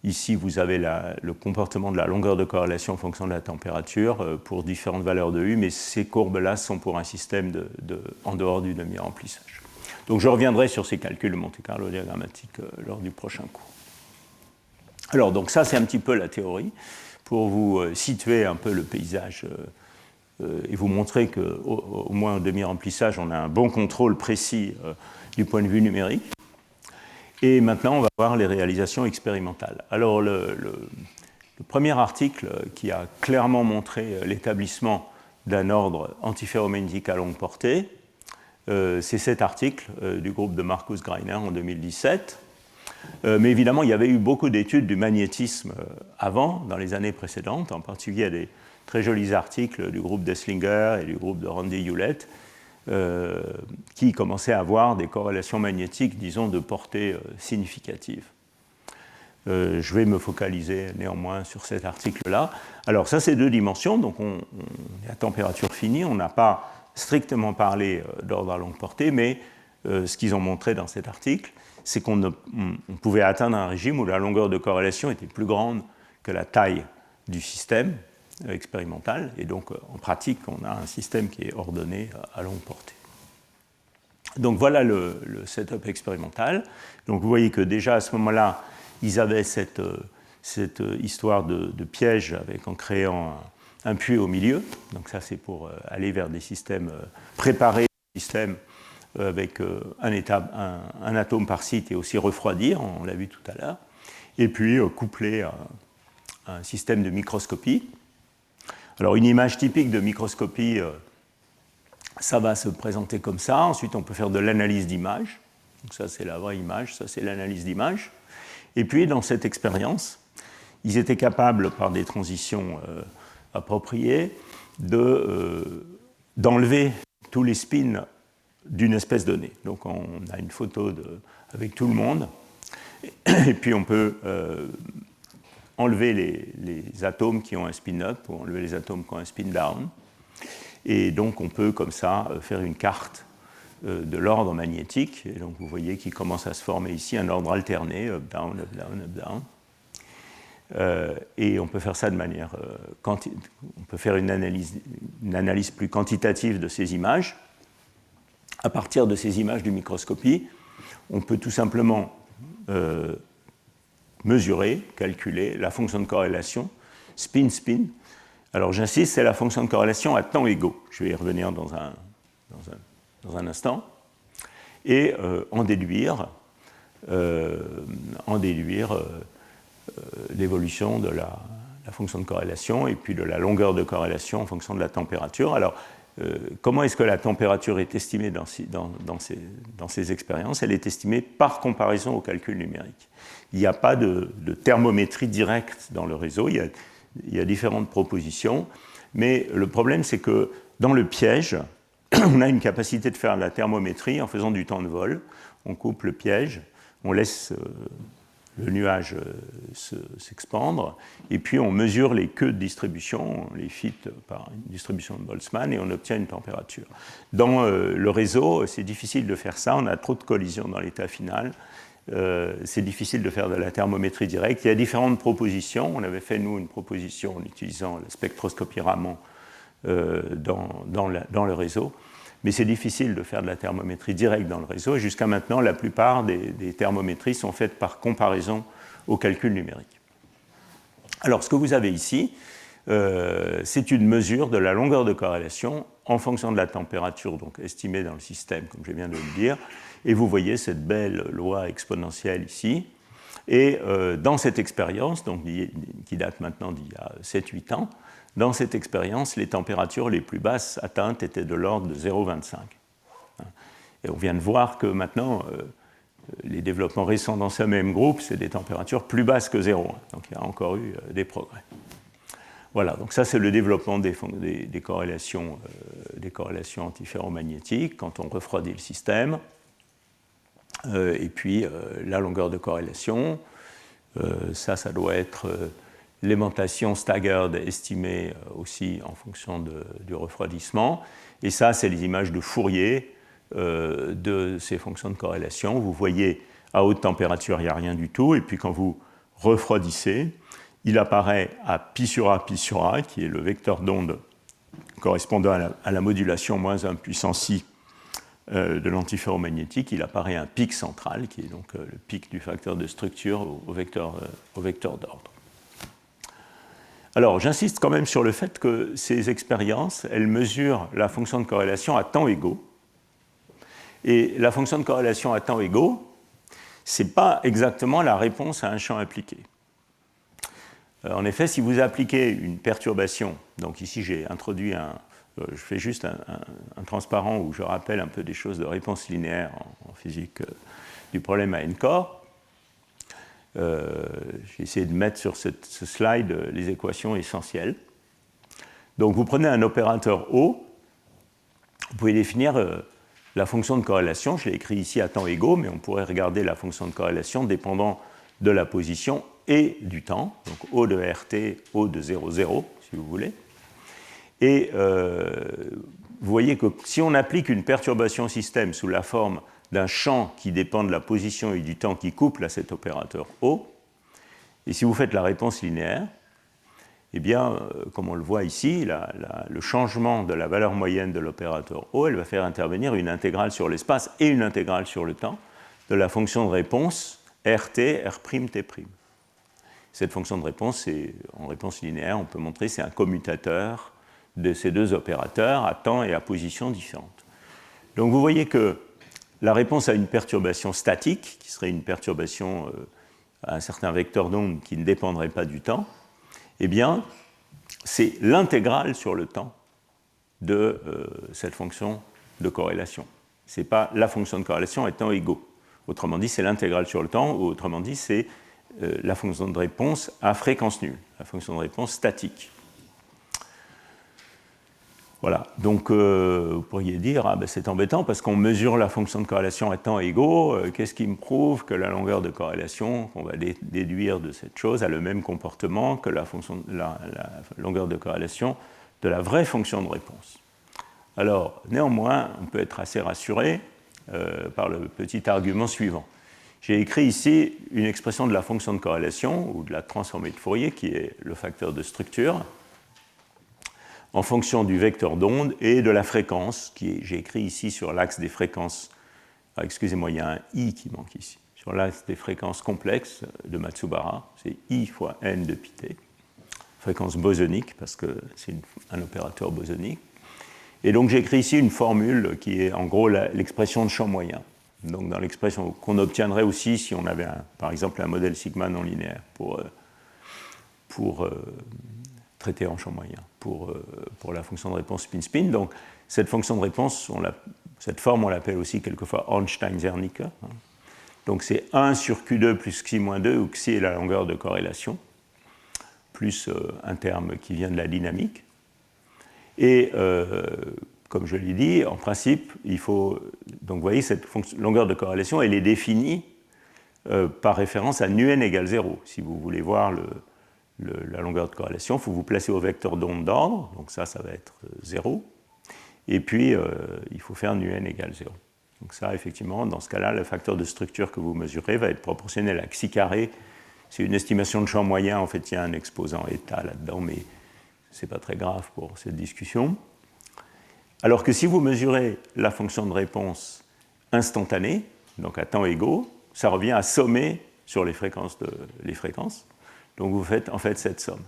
Ici, vous avez le comportement de la longueur de corrélation en fonction de la température pour différentes valeurs de U, mais ces courbes-là sont pour un système en dehors du demi-remplissage. Donc je reviendrai sur ces calculs de Monte-Carlo diagrammatique lors du prochain cours. Alors, donc ça, c'est un petit peu la théorie, pour vous situer un peu le paysage et vous montrer qu'au moins au demi-remplissage, on a un bon contrôle précis du point de vue numérique. Et maintenant, on va voir les réalisations expérimentales. Alors, le premier article qui a clairement montré l'établissement d'un ordre antiferromagnétique à longue portée, c'est cet article du groupe de Marcus Greiner en 2017. Mais évidemment, il y avait eu beaucoup d'études du magnétisme avant, dans les années précédentes. En particulier, il y a des très jolis articles du groupe d'Esslinger et du groupe de Randy Hewlett qui commençaient à avoir des corrélations magnétiques, disons, de portée significative. Je vais me focaliser néanmoins sur cet article-là. Alors ça, c'est 2 dimensions, donc on est à température finie, on n'a pas strictement parlé d'ordre à longue portée, mais ce qu'ils ont montré dans cet article, c'est qu'on pouvait atteindre un régime où la longueur de corrélation était plus grande que la taille du système expérimental, et donc en pratique, on a un système qui est ordonné à longue portée. Donc voilà le setup expérimental. Donc vous voyez que déjà à ce moment-là, ils avaient cette histoire de piège en créant un puits au milieu. Donc ça, c'est pour aller vers des systèmes préparés, systèmes avec un atome par site et aussi refroidir, on l'a vu tout à l'heure, et puis couplé à un système de microscopie. Alors une image typique de microscopie, ça va se présenter comme ça. Ensuite, on peut faire de l'analyse d'image. Donc ça, c'est la vraie image, ça, c'est l'analyse d'image. Et puis, dans cette expérience, ils étaient capables, par des transitions appropriées, d'enlever tous les spins d'une espèce donnée. Donc on a une photo avec tout le monde, et puis on peut enlever les atomes qui ont un spin up ou enlever les atomes qui ont un spin down. Et donc on peut comme ça faire une carte de l'ordre magnétique. Et donc vous voyez qu'il commence à se former ici un ordre alterné, up, down, up, down, up, down. Et on peut faire ça de manière... on peut faire une analyse plus quantitative de ces images. À partir de ces images du microscopie, on peut tout simplement mesurer, calculer la fonction de corrélation, spin-spin. Alors j'insiste, c'est la fonction de corrélation à temps égaux. Je vais y revenir dans un instant. Et en déduire l'évolution de la fonction de corrélation et puis de la longueur de corrélation en fonction de la température. Alors, comment est-ce que la température est estimée dans ces expériences? Elle est estimée par comparaison au calcul numérique. Il n'y a pas de thermométrie directe dans le réseau, il y a différentes propositions, mais le problème c'est que dans le piège, on a une capacité de faire de la thermométrie en faisant du temps de vol. On coupe le piège, on laisse le nuage s'expandre, et puis on mesure les queues de distribution, on les fit par une distribution de Boltzmann, et on obtient une température. Dans le réseau, c'est difficile de faire ça, on a trop de collisions dans l'état final, c'est difficile de faire de la thermométrie directe. Il y a différentes propositions, on avait fait nous une proposition en utilisant la spectroscopie Raman dans le réseau, mais c'est difficile de faire de la thermométrie directe dans le réseau, et jusqu'à maintenant, la plupart des thermométries sont faites par comparaison au calcul numérique. Alors, ce que vous avez ici, c'est une mesure de la longueur de corrélation en fonction de la température, donc estimée dans le système, comme je viens de le dire, et vous voyez cette belle loi exponentielle ici. Et dans cette expérience, donc, qui date maintenant d'il y a 7-8 ans, dans cette expérience, les températures les plus basses atteintes étaient de l'ordre de 0,25. Et on vient de voir que maintenant, les développements récents dans ce même groupe, c'est des températures plus basses que 0,1. Donc il y a encore eu des progrès. Voilà, donc ça c'est le développement des corrélations antiferromagnétiques quand on refroidit le système. Et puis la longueur de corrélation, ça doit être l'aimantation staggered estimée aussi en fonction du refroidissement. Et ça, c'est les images de Fourier de ces fonctions de corrélation. Vous voyez, à haute température, il n'y a rien du tout. Et puis quand vous refroidissez, il apparaît à pi sur A, qui est le vecteur d'onde correspondant à la modulation moins 1 puissance i de l'antiferromagnétique. Il apparaît un pic central, qui est donc le pic du facteur de structure au vecteur d'ordre. Alors, j'insiste quand même sur le fait que ces expériences, elles mesurent la fonction de corrélation à temps égaux. Et la fonction de corrélation à temps égaux, ce n'est pas exactement la réponse à un champ appliqué. En effet, si vous appliquez une perturbation, donc ici j'ai introduit je fais juste un transparent où je rappelle un peu des choses de réponse linéaire en physique du problème à n-corps. J'ai essayé de mettre sur ce slide les équations essentielles. Donc vous prenez un opérateur O, vous pouvez définir la fonction de corrélation, je l'ai écrit ici à temps égaux, mais on pourrait regarder la fonction de corrélation dépendant de la position et du temps, donc O de RT, O de 0, 0, si vous voulez. Et vous voyez que si on applique une perturbation système sous la forme d'un champ qui dépend de la position et du temps qui couple à cet opérateur O, et si vous faites la réponse linéaire, eh bien, comme on le voit ici, le changement de la valeur moyenne de l'opérateur O, elle va faire intervenir une intégrale sur l'espace et une intégrale sur le temps de la fonction de réponse RT, R'T'. Cette fonction de réponse, en réponse linéaire, on peut montrer que c'est un commutateur de ces deux opérateurs à temps et à position différentes. Donc vous voyez que la réponse à une perturbation statique, qui serait une perturbation à un certain vecteur d'onde qui ne dépendrait pas du temps, eh bien, c'est l'intégrale sur le temps de cette fonction de corrélation. Ce n'est pas la fonction de corrélation à temps égaux. Autrement dit, c'est l'intégrale sur le temps, ou autrement dit, c'est la fonction de réponse à fréquence nulle, la fonction de réponse statique. Voilà, donc vous pourriez dire, c'est embêtant parce qu'on mesure la fonction de corrélation à temps égaux, qu'est-ce qui me prouve que la longueur de corrélation qu'on va déduire de cette chose a le même comportement que la longueur de corrélation de la vraie fonction de réponse. Alors, néanmoins, on peut être assez rassuré par le petit argument suivant. J'ai écrit ici une expression de la fonction de corrélation, ou de la transformée de Fourier, qui est le facteur de structure, en fonction du vecteur d'onde et de la fréquence, j'ai écrit ici sur l'axe des fréquences, excusez-moi, il y a un i qui manque ici, sur l'axe des fréquences complexes de Matsubara, c'est i fois n de pt, fréquence bosonique, parce que c'est un opérateur bosonique. Et donc j'ai écrit ici une formule qui est en gros l'expression de champ moyen. Donc dans l'expression qu'on obtiendrait aussi si on avait par exemple un modèle sigma non linéaire pour traiter en champ moyen, pour la fonction de réponse spin-spin. Donc cette fonction de réponse, cette forme on l'appelle aussi quelquefois Ornstein-Zernicke. Donc c'est 1 sur Q2 plus Xi-2, où Xi est la longueur de corrélation, plus un terme qui vient de la dynamique. Et comme je l'ai dit, en principe, il faut. Donc vous voyez, cette longueur de corrélation, elle est définie par référence à nu-n égale 0. Si vous voulez voir la longueur de corrélation, il faut vous placer au vecteur d'onde d'ordre, donc ça va être 0. Et puis, il faut faire nu-n égale 0. Donc ça, effectivement, dans ce cas-là, le facteur de structure que vous mesurez va être proportionnel à xi carré. C'est une estimation de champ moyen, en fait, il y a un exposant état là-dedans, mais ce n'est pas très grave pour cette discussion. Alors que si vous mesurez la fonction de réponse instantanée, donc à temps égaux, ça revient à sommer sur les fréquences. Donc vous faites en fait cette somme.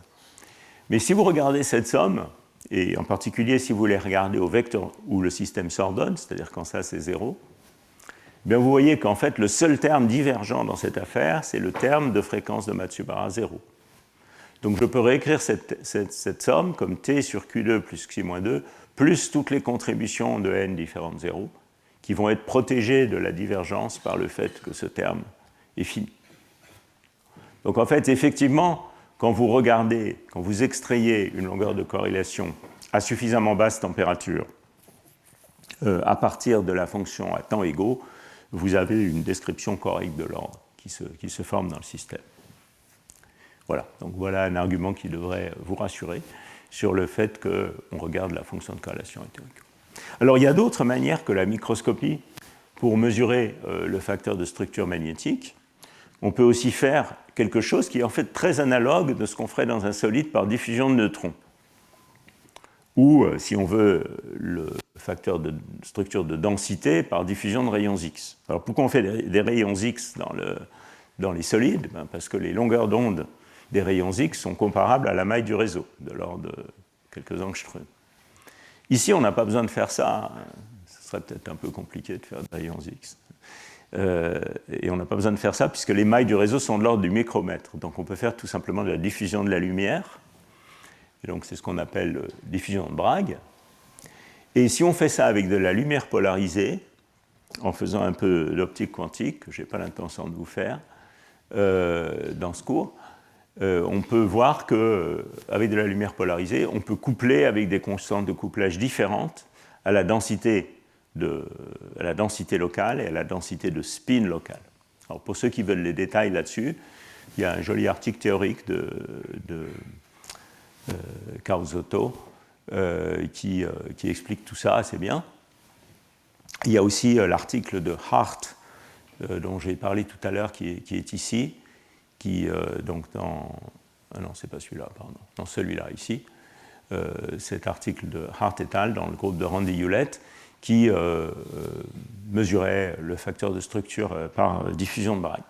Mais si vous regardez cette somme, et en particulier si vous les regardez au vecteur où le système s'ordonne, c'est-à-dire quand ça c'est 0, bien vous voyez qu'en fait le seul terme divergent dans cette affaire, c'est le terme de fréquence de Matsubara 0. Donc je peux réécrire cette somme comme t sur Q2 plus Xi-2, plus toutes les contributions de n différentes 0, qui vont être protégées de la divergence par le fait que ce terme est fini. Donc en fait, effectivement, quand vous extrayez une longueur de corrélation à suffisamment basse température à partir de la fonction à temps égaux, vous avez une description correcte de l'ordre qui se forme dans le système. Voilà, donc voilà un argument qui devrait vous rassurer sur le fait qu'on regarde la fonction de corrélation théorique. Alors il y a d'autres manières que la microscopie pour mesurer le facteur de structure magnétique. On peut aussi faire quelque chose qui est en fait très analogue de ce qu'on ferait dans un solide par diffusion de neutrons. Ou, si on veut, le facteur de structure de densité par diffusion de rayons X. Alors pourquoi on fait des rayons X dans les solides? Parce que les longueurs d'onde des rayons X sont comparables à la maille du réseau, de l'ordre de quelques angstroms. Ici, on n'a pas besoin de faire ça. Ce serait peut-être un peu compliqué de faire des rayons X. Et on n'a pas besoin de faire ça puisque les mailles du réseau sont de l'ordre du micromètre. Donc on peut faire tout simplement de la diffusion de la lumière. Et donc c'est ce qu'on appelle diffusion de Bragg. Et si on fait ça avec de la lumière polarisée, en faisant un peu d'optique quantique, que je n'ai pas l'intention de vous faire dans ce cours, on peut voir qu'avec de la lumière polarisée, on peut coupler avec des constantes de couplage différentes à la densité locale et à la densité de spin locale. Alors pour ceux qui veulent les détails là-dessus, il y a un joli article théorique de Causotto qui explique tout ça assez bien. Il y a aussi l'article de Hart dont j'ai parlé tout à l'heure qui est ici, donc dans... Ah non, c'est pas celui-là, pardon. Dans celui-là, ici. Cet article de Hart et al. Dans le groupe de Randy Hewlett qui mesurait le facteur de structure par diffusion de Bragg.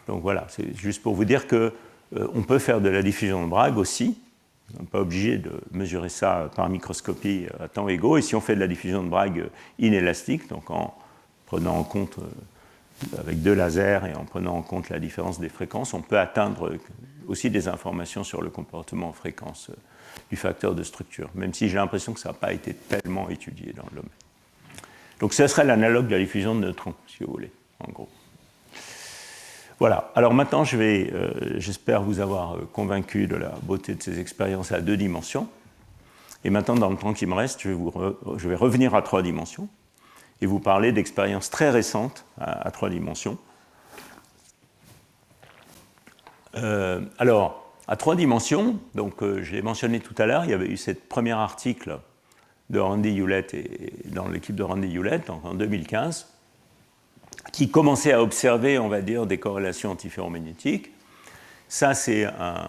Donc voilà, c'est juste pour vous dire qu'on peut faire de la diffusion de Bragg aussi. On n'est pas obligé de mesurer ça par microscopie à temps égaux. Et si on fait de la diffusion de Bragg inélastique, donc en prenant en compte avec deux lasers et en prenant en compte la différence des fréquences, on peut atteindre aussi des informations sur le comportement en fréquence du facteur de structure, même si j'ai l'impression que ça n'a pas été tellement étudié dans le domaine. Donc ce serait l'analogue de la diffusion de neutrons, si vous voulez, en gros. Voilà, alors maintenant j'espère vous avoir convaincu de la beauté de ces expériences à 2 dimensions. Et maintenant, dans le temps qui me reste, je vais revenir à 3 dimensions et vous parler d'expériences très récentes à 3 dimensions. Alors, à 3 dimensions, donc je l'ai mentionné tout à l'heure, il y avait eu ce premier article de Randy Hewlett et dans l'équipe de Randy Hewlett en 2015, qui commençait à observer, on va dire, des corrélations antiferromagnétiques. Ça, c'est un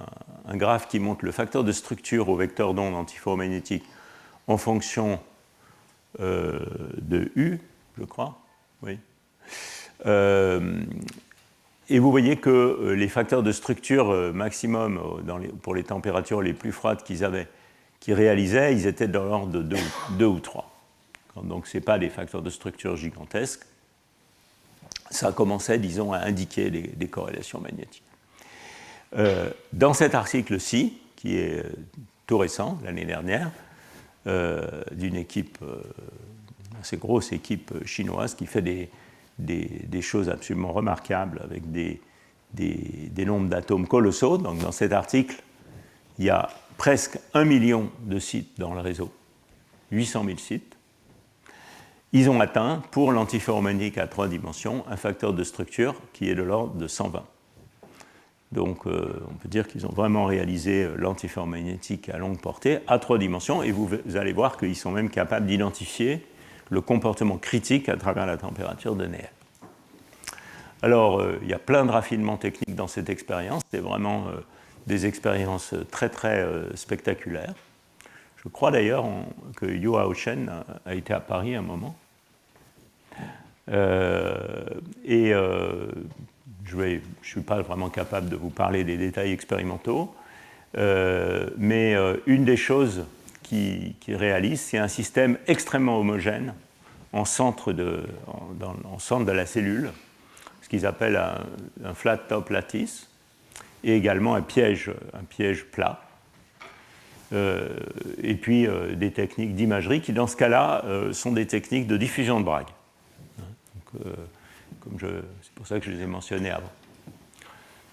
graphe qui montre le facteur de structure au vecteur d'onde antiferromagnétique en fonction de U, je crois. Oui. Et vous voyez que les facteurs de structure maximum pour les températures les plus froides qu'ils réalisaient, ils étaient dans l'ordre de 2 ou 3. Donc ce n'est pas des facteurs de structure gigantesques. Ça commençait, disons, à indiquer des corrélations magnétiques. Dans cet article-ci, qui est tout récent, l'année dernière, d'une équipe, assez grosse équipe chinoise, qui fait des choses absolument remarquables avec des nombres d'atomes colossaux. Donc dans cet article, il y a presque 1 million de sites dans le réseau, 800 000 sites. Ils ont atteint, pour l'antiferromagnétique à 3 dimensions, un facteur de structure qui est de l'ordre de 120. Donc on peut dire qu'ils ont vraiment réalisé l'antiferromagnétique à longue portée, à 3 dimensions, et vous allez voir qu'ils sont même capables d'identifier le comportement critique à travers la température de Néel. Alors, il y a plein de raffinements techniques dans cette expérience, c'est vraiment des expériences très très spectaculaires. Je crois d'ailleurs que Yu Hao-Chen a été à Paris à un moment. Je ne suis pas vraiment capable de vous parler des détails expérimentaux, mais une des choses qu'il réalise, c'est un système extrêmement homogène en centre de la cellule, ce qu'ils appellent un flat top lattice, et également un piège plat. Et puis des techniques d'imagerie qui, dans ce cas-là, sont des techniques de diffusion de Bragg. C'est pour ça que je les ai mentionnées avant.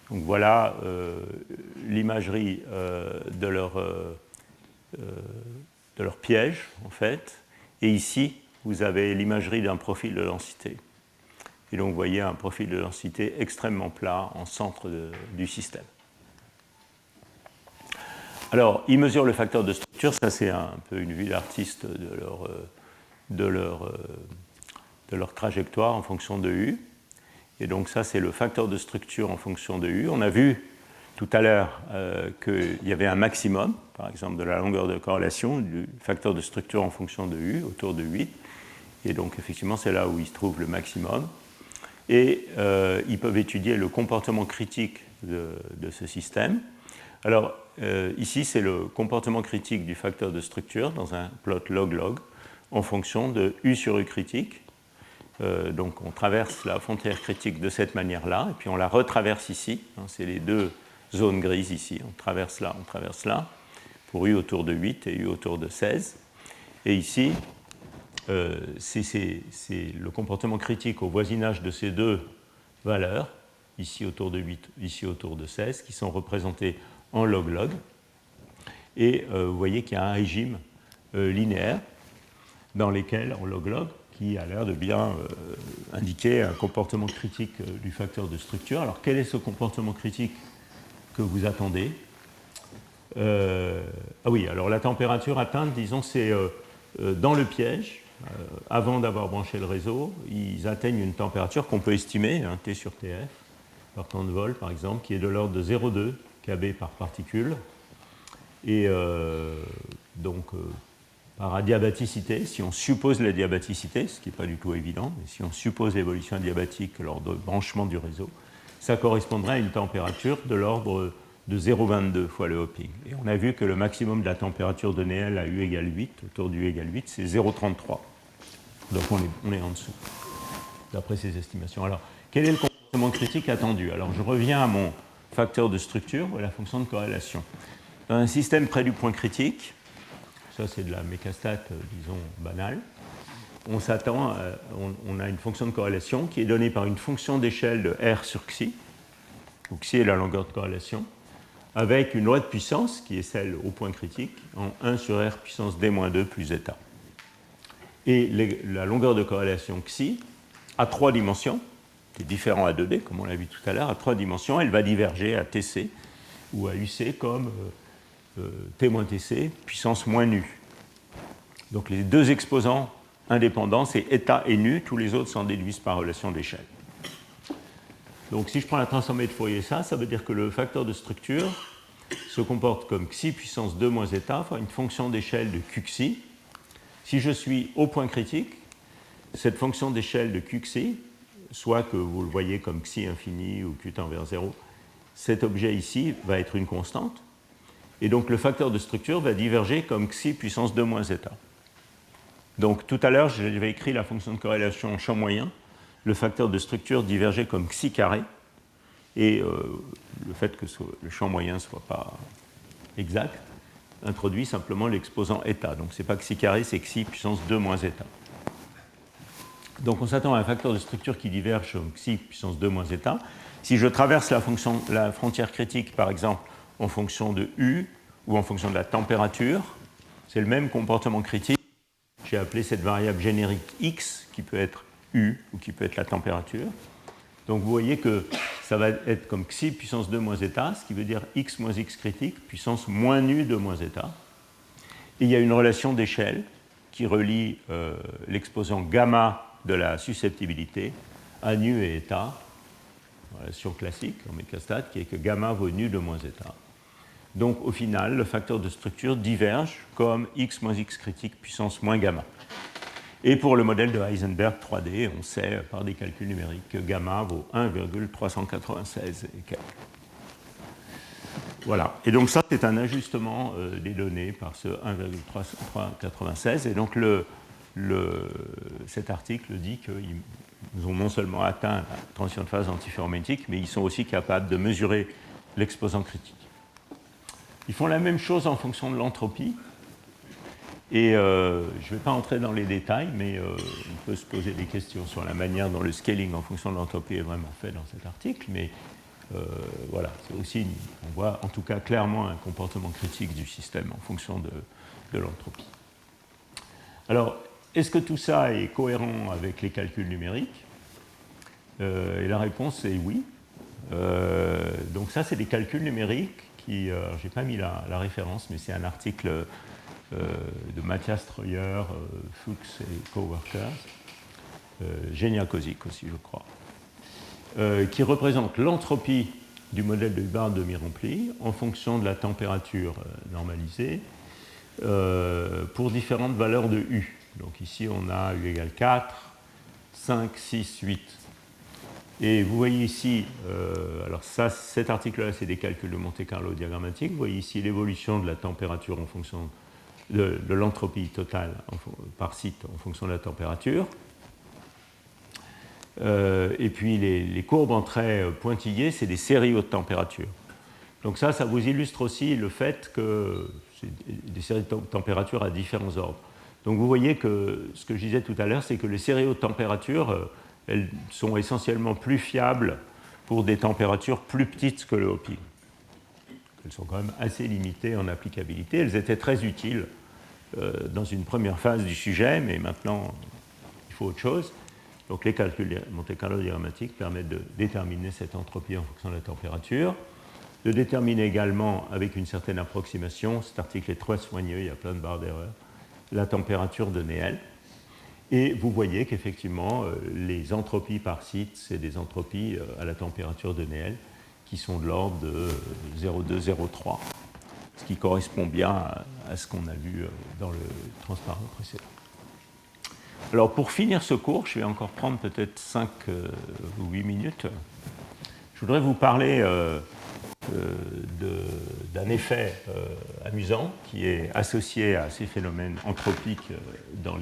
Donc voilà l'imagerie de leur piège, en fait. Et ici, vous avez l'imagerie d'un profil de densité. Et donc vous voyez un profil de densité extrêmement plat en centre du système. Alors, ils mesurent le facteur de structure, ça c'est un peu une vue d'artiste de leur trajectoire en fonction de U. Et donc ça c'est le facteur de structure en fonction de U. On a vu tout à l'heure qu'il y avait un maximum, par exemple de la longueur de corrélation du facteur de structure en fonction de U, autour de 8. Et donc effectivement c'est là où il se trouve le maximum. Et ils peuvent étudier le comportement critique de ce système. Alors ici c'est le comportement critique du facteur de structure dans un plot log-log en fonction de U sur U critique. Donc on traverse la frontière critique de cette manière-là, et puis on la retraverse ici. Hein, c'est les deux zones grises ici. On traverse là, pour U autour de 8 et U autour de 16. Et ici, c'est le comportement critique au voisinage de ces deux valeurs, ici autour de 8, ici autour de 16, qui sont représentées en log-log. Et vous voyez qu'il y a un régime linéaire dans lequel, en log-log, qui a l'air de bien indiquer un comportement critique du facteur de structure. Alors, quel est ce comportement critique que vous attendez? Ah oui, alors la température atteinte, disons, c'est dans le piège, avant d'avoir branché le réseau, ils atteignent une température qu'on peut estimer, hein, T sur TF, par temps de vol, par exemple, qui est de l'ordre de 0,2 kb par particule. Et donc, par adiabaticité, si on suppose la diabaticité, ce qui n'est pas du tout évident, mais si on suppose l'évolution adiabatique lors de branchement du réseau, ça correspondrait à une température de l'ordre de 0,22 fois le hopping. Et on a vu que le maximum de la température de Néel à U égale 8, autour du U égale 8, c'est 0,33. Donc on est en dessous, d'après ces estimations. Alors, quel est le comportement critique attendu? Alors, je reviens à mon facteur de structure, ou à la fonction de corrélation. Dans un système près du point critique, ça c'est de la mécastat, disons, banale, on s'attend, on a une fonction de corrélation qui est donnée par une fonction d'échelle de R sur xi, où xi est la longueur de corrélation, avec une loi de puissance, qui est celle au point critique, en 1 sur R puissance D-2 plus zeta. Et la longueur de corrélation xi, à 3 dimensions, qui est différent à 2D, comme on l'a vu tout à l'heure, à 3 dimensions, elle va diverger à Tc ou à Uc comme T-Tc, puissance moins nu. Donc les deux exposants indépendants, c'est eta et nu, tous les autres s'en déduisent par relation d'échelle. Donc si je prends la transformée de Fourier, ça veut dire que le facteur de structure se comporte comme xi puissance 2 moins zeta, enfin une fonction d'échelle de qxi. Si je suis au point critique, cette fonction d'échelle de qxi, soit que vous le voyez comme xi infini ou q tend vers 0, cet objet ici va être une constante, et donc le facteur de structure va diverger comme xi puissance 2 moins zeta. Donc tout à l'heure, j'avais écrit la fonction de corrélation en champ moyen, le facteur de structure divergeait comme xi carré, et le fait que le champ moyen ne soit pas exact introduit simplement l'exposant eta. Donc ce n'est pas xi carré, c'est xi puissance 2 moins zeta. Donc on s'attend à un facteur de structure qui diverge comme xi puissance 2 moins zeta. Si je traverse la frontière critique, par exemple, en fonction de U ou en fonction de la température, c'est le même comportement critique. J'ai appelé cette variable générique x, qui peut être U ou qui peut être la température. Donc vous voyez que ça va être comme xi puissance 2 moins zeta, ce qui veut dire x moins x critique, puissance moins nu de moins zeta. Et il y a une relation d'échelle qui relie l'exposant gamma de la susceptibilité à nu et eta, relation classique en mécastat, qui est que gamma vaut nu de moins zeta. Donc au final, le facteur de structure diverge comme x moins x critique puissance moins gamma. Et pour le modèle de Heisenberg 3D, on sait par des calculs numériques que gamma vaut 1,396 et quelques. Voilà. Et donc ça, c'est un ajustement des données par ce 1,396. Et donc cet article dit qu'ils ont non seulement atteint la transition de phase antiferrométrique, mais ils sont aussi capables de mesurer l'exposant critique. Ils font la même chose en fonction de l'entropie. Et je ne vais pas entrer dans les détails, mais on peut se poser des questions sur la manière dont le scaling en fonction de l'entropie est vraiment fait dans cet article. Mais voilà, c'est aussi, on voit en tout cas clairement un comportement critique du système en fonction de l'entropie. Alors, est-ce que tout ça est cohérent avec les calculs numériques? Et la réponse est oui. Donc ça, c'est des calculs numériques qui, je n'ai pas mis la référence, mais c'est un article de Matthias Treuer, Fuchs et coworkers, Geniakovic aussi, je crois, qui représente l'entropie du modèle de Hubbard demi-rempli en fonction de la température normalisée pour différentes valeurs de U. Donc ici, on a U égale 4, 5, 6, 8. Et vous voyez ici, alors ça, cet article-là, c'est des calculs de Monte-Carlo diagrammatiques. Vous voyez ici l'évolution de la température en fonction de l'entropie totale par site en fonction de la température. Et puis les courbes en traits pointillés, c'est des séries haute température. Donc ça vous illustre aussi le fait que c'est des séries de température à différents ordres. Donc vous voyez que ce que je disais tout à l'heure, c'est que les séries haute température, elles sont essentiellement plus fiables pour des températures plus petites que le Hoping. Elles sont quand même assez limitées en applicabilité. Elles étaient très utiles dans une première phase du sujet, mais maintenant, il faut autre chose. Donc les calculs Monte-Carlo diagrammatiques permettent de déterminer cette entropie en fonction de la température, de déterminer également, avec une certaine approximation, cet article est très soigneux, il y a plein de barres d'erreur, la température de Néel. Et vous voyez qu'effectivement, les entropies par site, c'est des entropies à la température de Néel qui sont de l'ordre de 0,2, 0,3, ce qui correspond bien à ce qu'on a vu dans le transparent précédent. Alors pour finir ce cours, je vais encore prendre peut-être 5 ou 8 minutes. Je voudrais vous parler d'un effet amusant qui est associé à ces phénomènes anthropiques dans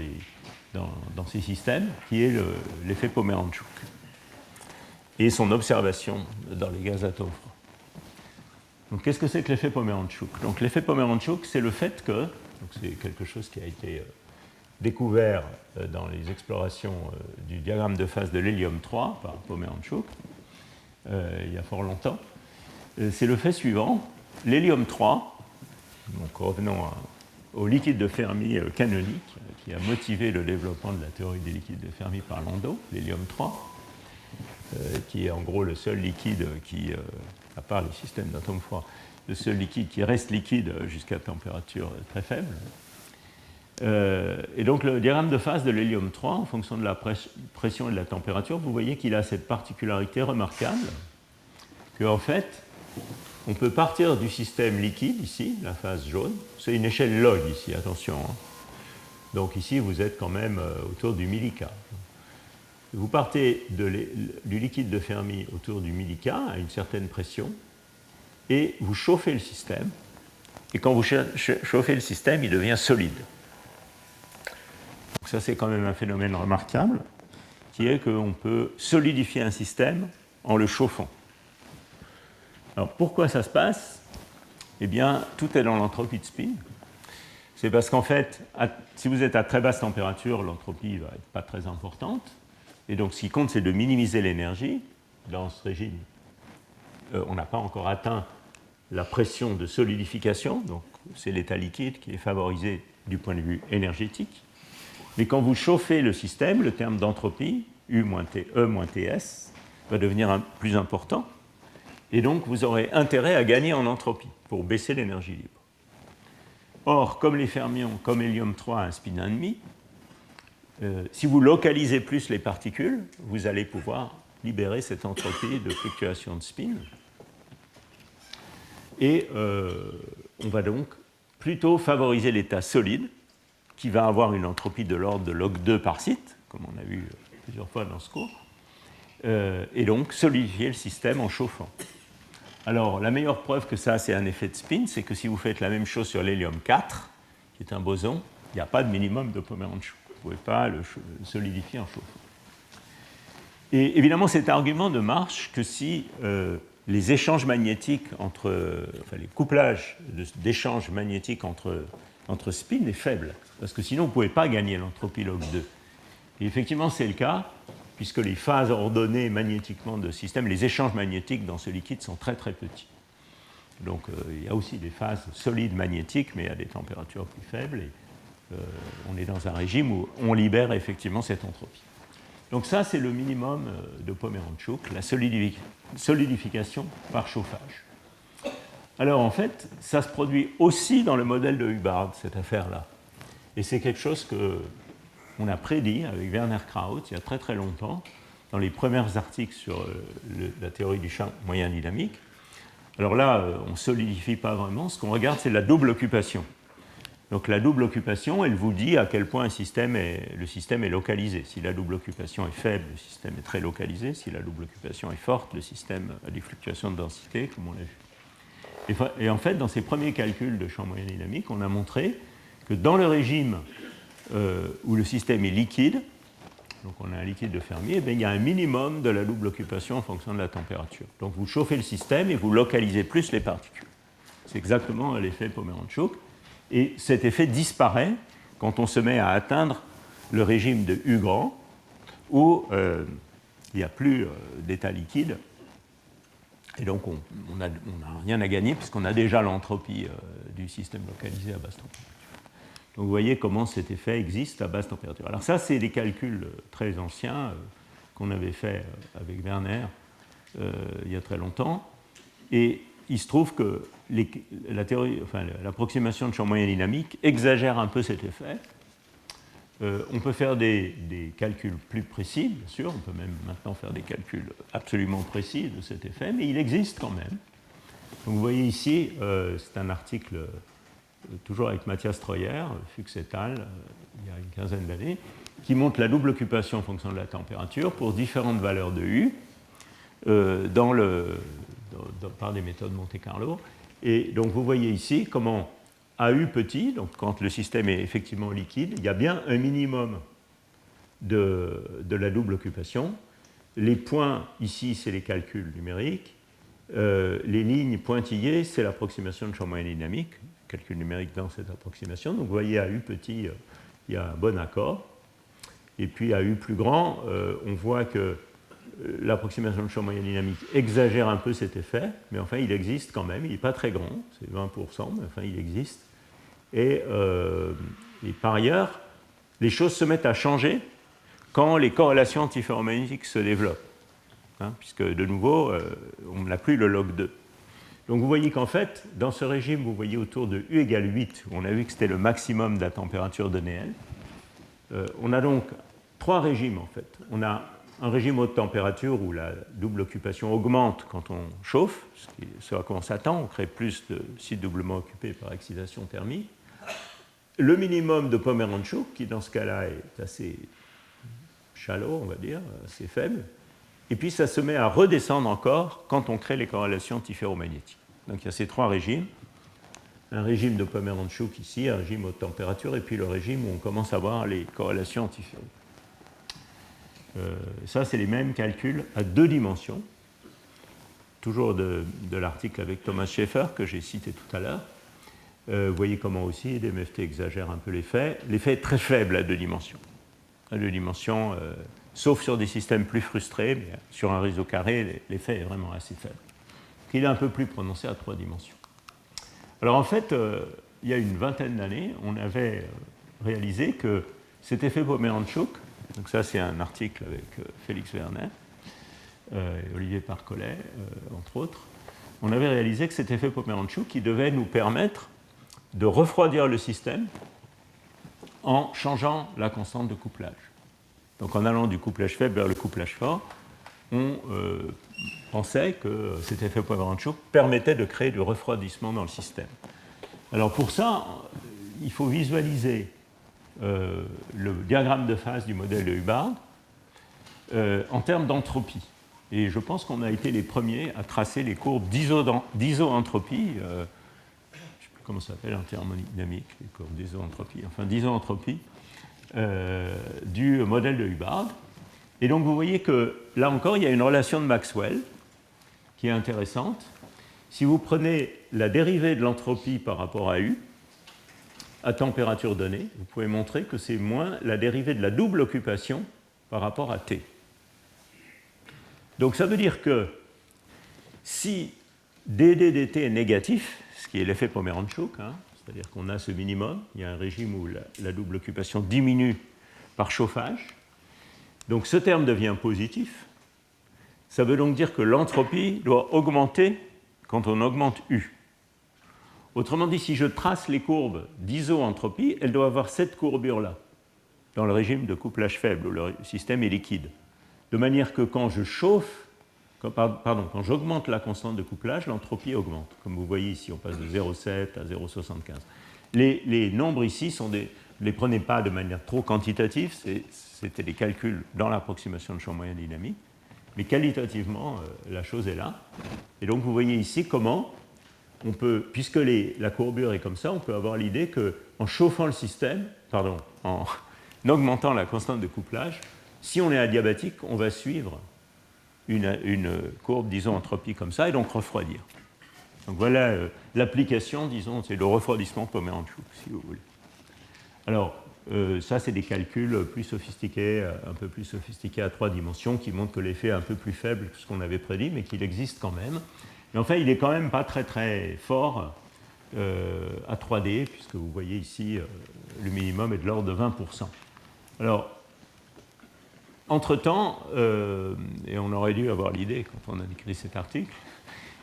ces systèmes, qui est l'effet Pomeranchuk et son observation dans les gaz atomes froids. Donc qu'est-ce que c'est que l'effet Pomeranchuk? Donc l'effet Pomeranchuk, c'est le fait que, c'est quelque chose qui a été découvert dans les explorations du diagramme de phase de l'hélium-3 par Pomeranchuk il y a fort longtemps, c'est le fait suivant. L'hélium-3, donc revenons au liquide de Fermi canonique, qui a motivé le développement de la théorie des liquides de Fermi par Landau, l'hélium-3, qui est en gros le seul liquide qui, à part les systèmes d'atomes froids, le seul liquide qui reste liquide jusqu'à température très faible. Et donc le diagramme de phase de l'hélium-3, en fonction de la pression et de la température, vous voyez qu'il a cette particularité remarquable qu'en fait, on peut partir du système liquide, ici, la phase jaune, c'est une échelle log ici, attention. Hein. Donc ici, vous êtes quand même autour du millika. Vous partez du liquide de Fermi autour du millika à une certaine pression, et vous chauffez le système, et quand vous chauffez le système, il devient solide. Donc ça, c'est quand même un phénomène remarquable, qui est qu'on peut solidifier un système en le chauffant. Alors pourquoi ça se passe? Eh bien, tout est dans l'entropie de spin. C'est parce qu'en fait, si vous êtes à très basse température, l'entropie ne va être pas très importante. Et donc, ce qui compte, c'est de minimiser l'énergie. Dans ce régime, on n'a pas encore atteint la pression de solidification. Donc, c'est l'état liquide qui est favorisé du point de vue énergétique. Mais quand vous chauffez le système, le terme d'entropie, E-TS, va devenir plus important. Et donc, vous aurez intérêt à gagner en entropie pour baisser l'énergie libre. Or, comme les fermions, comme hélium-3 a un spin 1,5, si vous localisez plus les particules, vous allez pouvoir libérer cette entropie de fluctuation de spin. Et on va donc plutôt favoriser l'état solide, qui va avoir une entropie de l'ordre de log 2 par site, comme on a vu plusieurs fois dans ce cours, et donc solidifier le système en chauffant. Alors, la meilleure preuve que ça, c'est un effet de spin, c'est que si vous faites la même chose sur l'hélium-4, qui est un boson, il n'y a pas de minimum de Pomeranchuk. Vous ne pouvez pas le solidifier en chauffant. Et évidemment, cet argument ne marche que si les échanges magnétiques les couplages d'échanges magnétiques entre spins est faible. Parce que sinon, vous ne pouvez pas gagner l'entropie log 2. Et effectivement, c'est le cas, puisque les phases ordonnées magnétiquement de système, les échanges magnétiques dans ce liquide sont très très petits. Donc il y a aussi des phases solides magnétiques, mais à des températures plus faibles. Et on est dans un régime où on libère effectivement cette entropie. Donc ça, c'est le minimum de Pomeranchuk, la solidification par chauffage. Alors en fait, ça se produit aussi dans le modèle de Hubbard, cette affaire-là. Et c'est quelque chose qu'on a prédit avec Werner Kraut il y a très très longtemps, dans les premiers articles sur la théorie du champ moyen dynamique. Alors là, on ne solidifie pas vraiment. Ce qu'on regarde, c'est la double occupation. Donc la double occupation, elle vous dit à quel point le système est localisé. Si la double occupation est faible, le système est très localisé. Si la double occupation est forte, le système a des fluctuations de densité, comme on l'a vu. Et en fait, dans ces premiers calculs de champ moyen dynamique, on a montré que dans le régime où le système est liquide, donc on a un liquide de Fermi, il y a un minimum de la double occupation en fonction de la température. Donc vous chauffez le système et vous localisez plus les particules. C'est exactement l'effet Pomerantchuk. Et cet effet disparaît quand on se met à atteindre le régime de U grand, où il n'y a plus d'état liquide. Et donc on n'a rien à gagner puisqu'on a déjà l'entropie du système localisé à basse température. Donc vous voyez comment cet effet existe à basse température. Alors ça, c'est des calculs très anciens qu'on avait fait avec Werner il y a très longtemps. Et il se trouve que l'approximation de champ moyen dynamique exagère un peu cet effet. On peut faire des calculs plus précis, bien sûr. On peut même maintenant faire des calculs absolument précis de cet effet, mais il existe quand même. Donc vous voyez ici, c'est un article toujours avec Matthias Treuer, Fuchs et al., il y a une quinzaine d'années, qui montre la double occupation en fonction de la température pour différentes valeurs de U par des méthodes Monte-Carlo. Et donc vous voyez ici comment à U petit, donc quand le système est effectivement liquide, il y a bien un minimum de la double occupation. Les points ici, c'est les calculs numériques. Les lignes pointillées, c'est l'approximation de champ moyen dynamique, calcul numérique dans cette approximation. Donc vous voyez, à U petit, il y a un bon accord. Et puis à U plus grand, on voit que l'approximation de champ moyen dynamique exagère un peu cet effet, mais enfin il existe quand même. Il n'est pas très grand, c'est 20%, mais enfin il existe. Et par ailleurs, les choses se mettent à changer quand les corrélations antiferromagnétiques se développent. Puisque de nouveau, on n'a plus le log 2. Donc vous voyez qu'en fait, dans ce régime, vous voyez autour de U égale 8, où on a vu que c'était le maximum de la température de Néel. On a donc trois régimes en fait. On a un régime haute température où la double occupation augmente quand on chauffe, ce à quoi on s'attend, on crée plus de sites doublement occupés par excitation thermique. Le minimum de Pomerantchuk, qui dans ce cas-là est assez shallow, on va dire, assez faible. Et puis ça se met à redescendre encore quand on crée les corrélations antiferromagnétiques. Donc il y a ces trois régimes. Un régime de Pomerantchuk ici, un régime haute température, et puis le régime où on commence à voir les corrélations antiferro. Ça, c'est les mêmes calculs à deux dimensions. Toujours de l'article avec Thomas Schaeffer que j'ai cité tout à l'heure. Vous voyez comment aussi DMFT exagère un peu l'effet. L'effet est très faible à deux dimensions. À deux dimensions, sauf sur des systèmes plus frustrés, mais sur un réseau carré, l'effet est vraiment assez faible. Il est un peu plus prononcé à trois dimensions. Alors en fait, il y a une vingtaine d'années, on avait réalisé que cet effet Pomerantchuk, donc ça c'est un article avec Félix Werner et Olivier Parcollet, entre autres, on avait réalisé que cet effet Pomerantchuk qui devait nous permettre de refroidir le système en changeant la constante de couplage. Donc en allant du couplage faible vers le couplage fort, on pensait que cet effet Pomerantchuk permettait de créer du refroidissement dans le système. Alors pour ça, il faut visualiser le diagramme de phase du modèle de Hubbard en termes d'entropie. Et je pense qu'on a été les premiers à tracer les courbes d'isoentropie, je ne sais plus comment ça s'appelle en thermodynamique, les courbes d'isoentropie, enfin d'isoentropie du modèle de Hubbard. Et donc vous voyez que là encore, il y a une relation de Maxwell qui est intéressante. Si vous prenez la dérivée de l'entropie par rapport à U, à température donnée, vous pouvez montrer que c'est moins la dérivée de la double occupation par rapport à T. Donc ça veut dire que si dd dt est négatif, ce qui est l'effet Pomerantchuk, c'est-à-dire qu'on a ce minimum, il y a un régime où la double occupation diminue par chauffage, donc ce terme devient positif. Ça veut donc dire que l'entropie doit augmenter quand on augmente U. Autrement dit, si je trace les courbes d'isoentropie, elles doivent avoir cette courbure-là, dans le régime de couplage faible, où le système est liquide. De manière que quand je chauffe, quand j'augmente la constante de couplage, l'entropie augmente. Comme vous voyez ici, on passe de 0,7 à 0,75. Les nombres ici ne les prenez pas de manière trop quantitative, c'était des calculs dans l'approximation de champ moyen dynamique, mais qualitativement, la chose est là. Et donc vous voyez ici comment on peut, puisque la courbure est comme ça, on peut avoir l'idée qu'en chauffant le système, en augmentant la constante de couplage, si on est adiabatique, on va suivre une courbe d'isoentropie comme ça et donc refroidir. Donc voilà l'application, disons, c'est le refroidissement Pomerantchuk, si vous voulez. Alors, ça, c'est des calculs plus sophistiqués, un peu plus sophistiqués à 3 dimensions, qui montrent que l'effet est un peu plus faible que ce qu'on avait prédit, mais qu'il existe quand même. Mais enfin, il n'est quand même pas très très fort à 3D, puisque vous voyez ici, le minimum est de l'ordre de 20%. Alors, entre-temps, et on aurait dû avoir l'idée quand on a écrit cet article,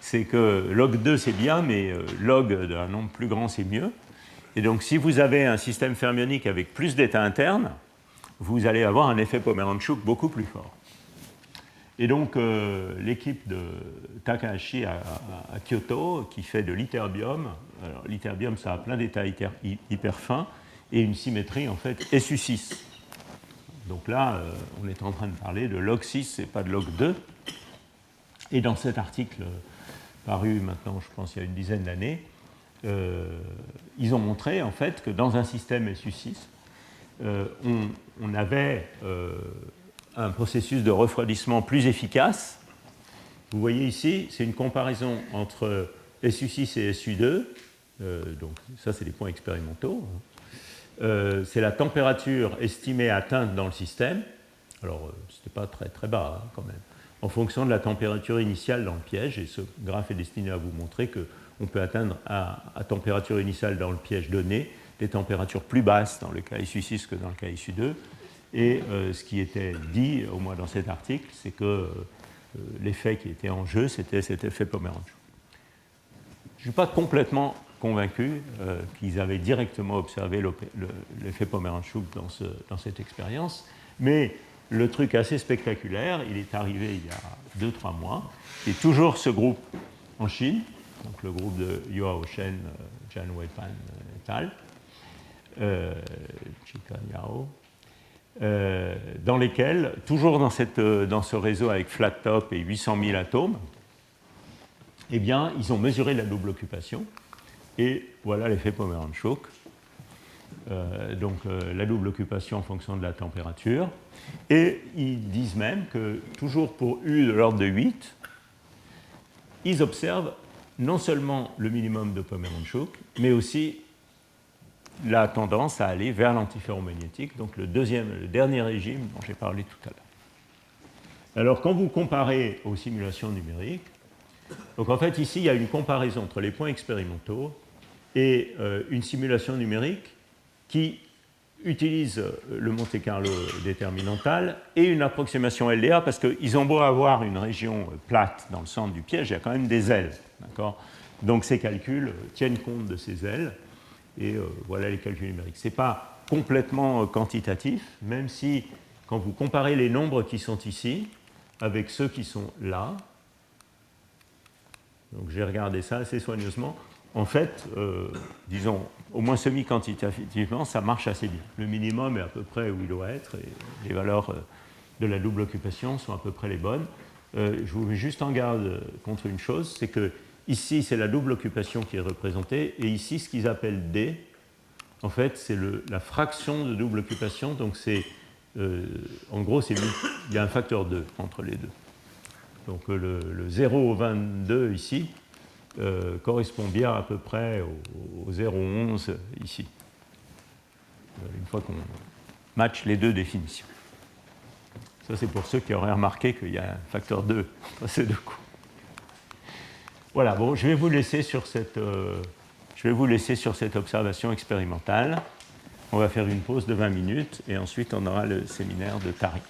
c'est que log 2 c'est bien, mais log d'un nombre plus grand c'est mieux. Et donc si vous avez un système fermionique avec plus d'états internes, vous allez avoir un effet Pomerantchuk beaucoup plus fort. Et donc l'équipe de Takahashi à Kyoto, qui fait de l'ytterbium, alors l'ytterbium ça a plein d'états hyper fins, et une symétrie en fait SU6. Donc là, on est en train de parler de log 6 et pas de log 2. Et dans cet article paru maintenant, je pense, il y a une dizaine d'années, ils ont montré en fait que dans un système SU6, on avait un processus de refroidissement plus efficace. Vous voyez ici, c'est une comparaison entre SU6 et SU2. Donc ça, c'est des points expérimentaux. C'est la température estimée atteinte dans le système. Alors, ce n'était pas très, très bas, quand même. En fonction de la température initiale dans le piège, et ce graphe est destiné à vous montrer qu'on peut atteindre à température initiale dans le piège donné des températures plus basses dans le cas SU6 que dans le cas SU2. Et ce qui était dit, au moins dans cet article, c'est que l'effet qui était en jeu, c'était cet effet Pomerantchuk. Je ne suis pas complètement convaincu qu'ils avaient directement observé l'effet Pomerantchuk dans cette expérience, mais le truc assez spectaculaire, il est arrivé il y a 2-3 mois, et toujours ce groupe en Chine, donc le groupe de Yuhao Shen, Jian Weipan et al., Chikan Yao, dans lesquels, toujours dans ce réseau avec flat top et 800 000 atomes, eh bien, ils ont mesuré la double occupation, et voilà l'effet Pomerantchuk. Donc la double occupation en fonction de la température. Et ils disent même que, toujours pour U de l'ordre de 8, ils observent non seulement le minimum de Pomerantchuk, mais aussi la tendance à aller vers l'antiferromagnétique, donc le dernier régime dont j'ai parlé tout à l'heure. Alors quand vous comparez aux simulations numériques, donc en fait ici il y a une comparaison entre les points expérimentaux et une simulation numérique qui utilise le Monte-Carlo déterminantal et une approximation LDA, parce qu'ils ont beau avoir une région plate dans le centre du piège, il y a quand même des ailes. Donc ces calculs tiennent compte de ces ailes, et voilà les calculs numériques. Ce n'est pas complètement quantitatif, même si, quand vous comparez les nombres qui sont ici avec ceux qui sont là, donc j'ai regardé ça assez soigneusement, en fait, disons, au moins semi-quantitativement, ça marche assez bien. Le minimum est à peu près où il doit être, et les valeurs de la double occupation sont à peu près les bonnes. Je vous mets juste en garde contre une chose, c'est que ici, c'est la double occupation qui est représentée, et ici, ce qu'ils appellent D, en fait, c'est la fraction de double occupation, donc c'est, en gros, il y a un facteur 2 entre les deux. Donc le 0 au 22 ici, correspond bien à peu près au 0,11 ici, une fois qu'on match les deux définitions. Ça, c'est pour ceux qui auraient remarqué qu'il y a un facteur 2 entre ces deux coups. Voilà, bon, je vais vous laisser sur cette observation expérimentale. On va faire une pause de 20 minutes et ensuite on aura le séminaire de Tariq.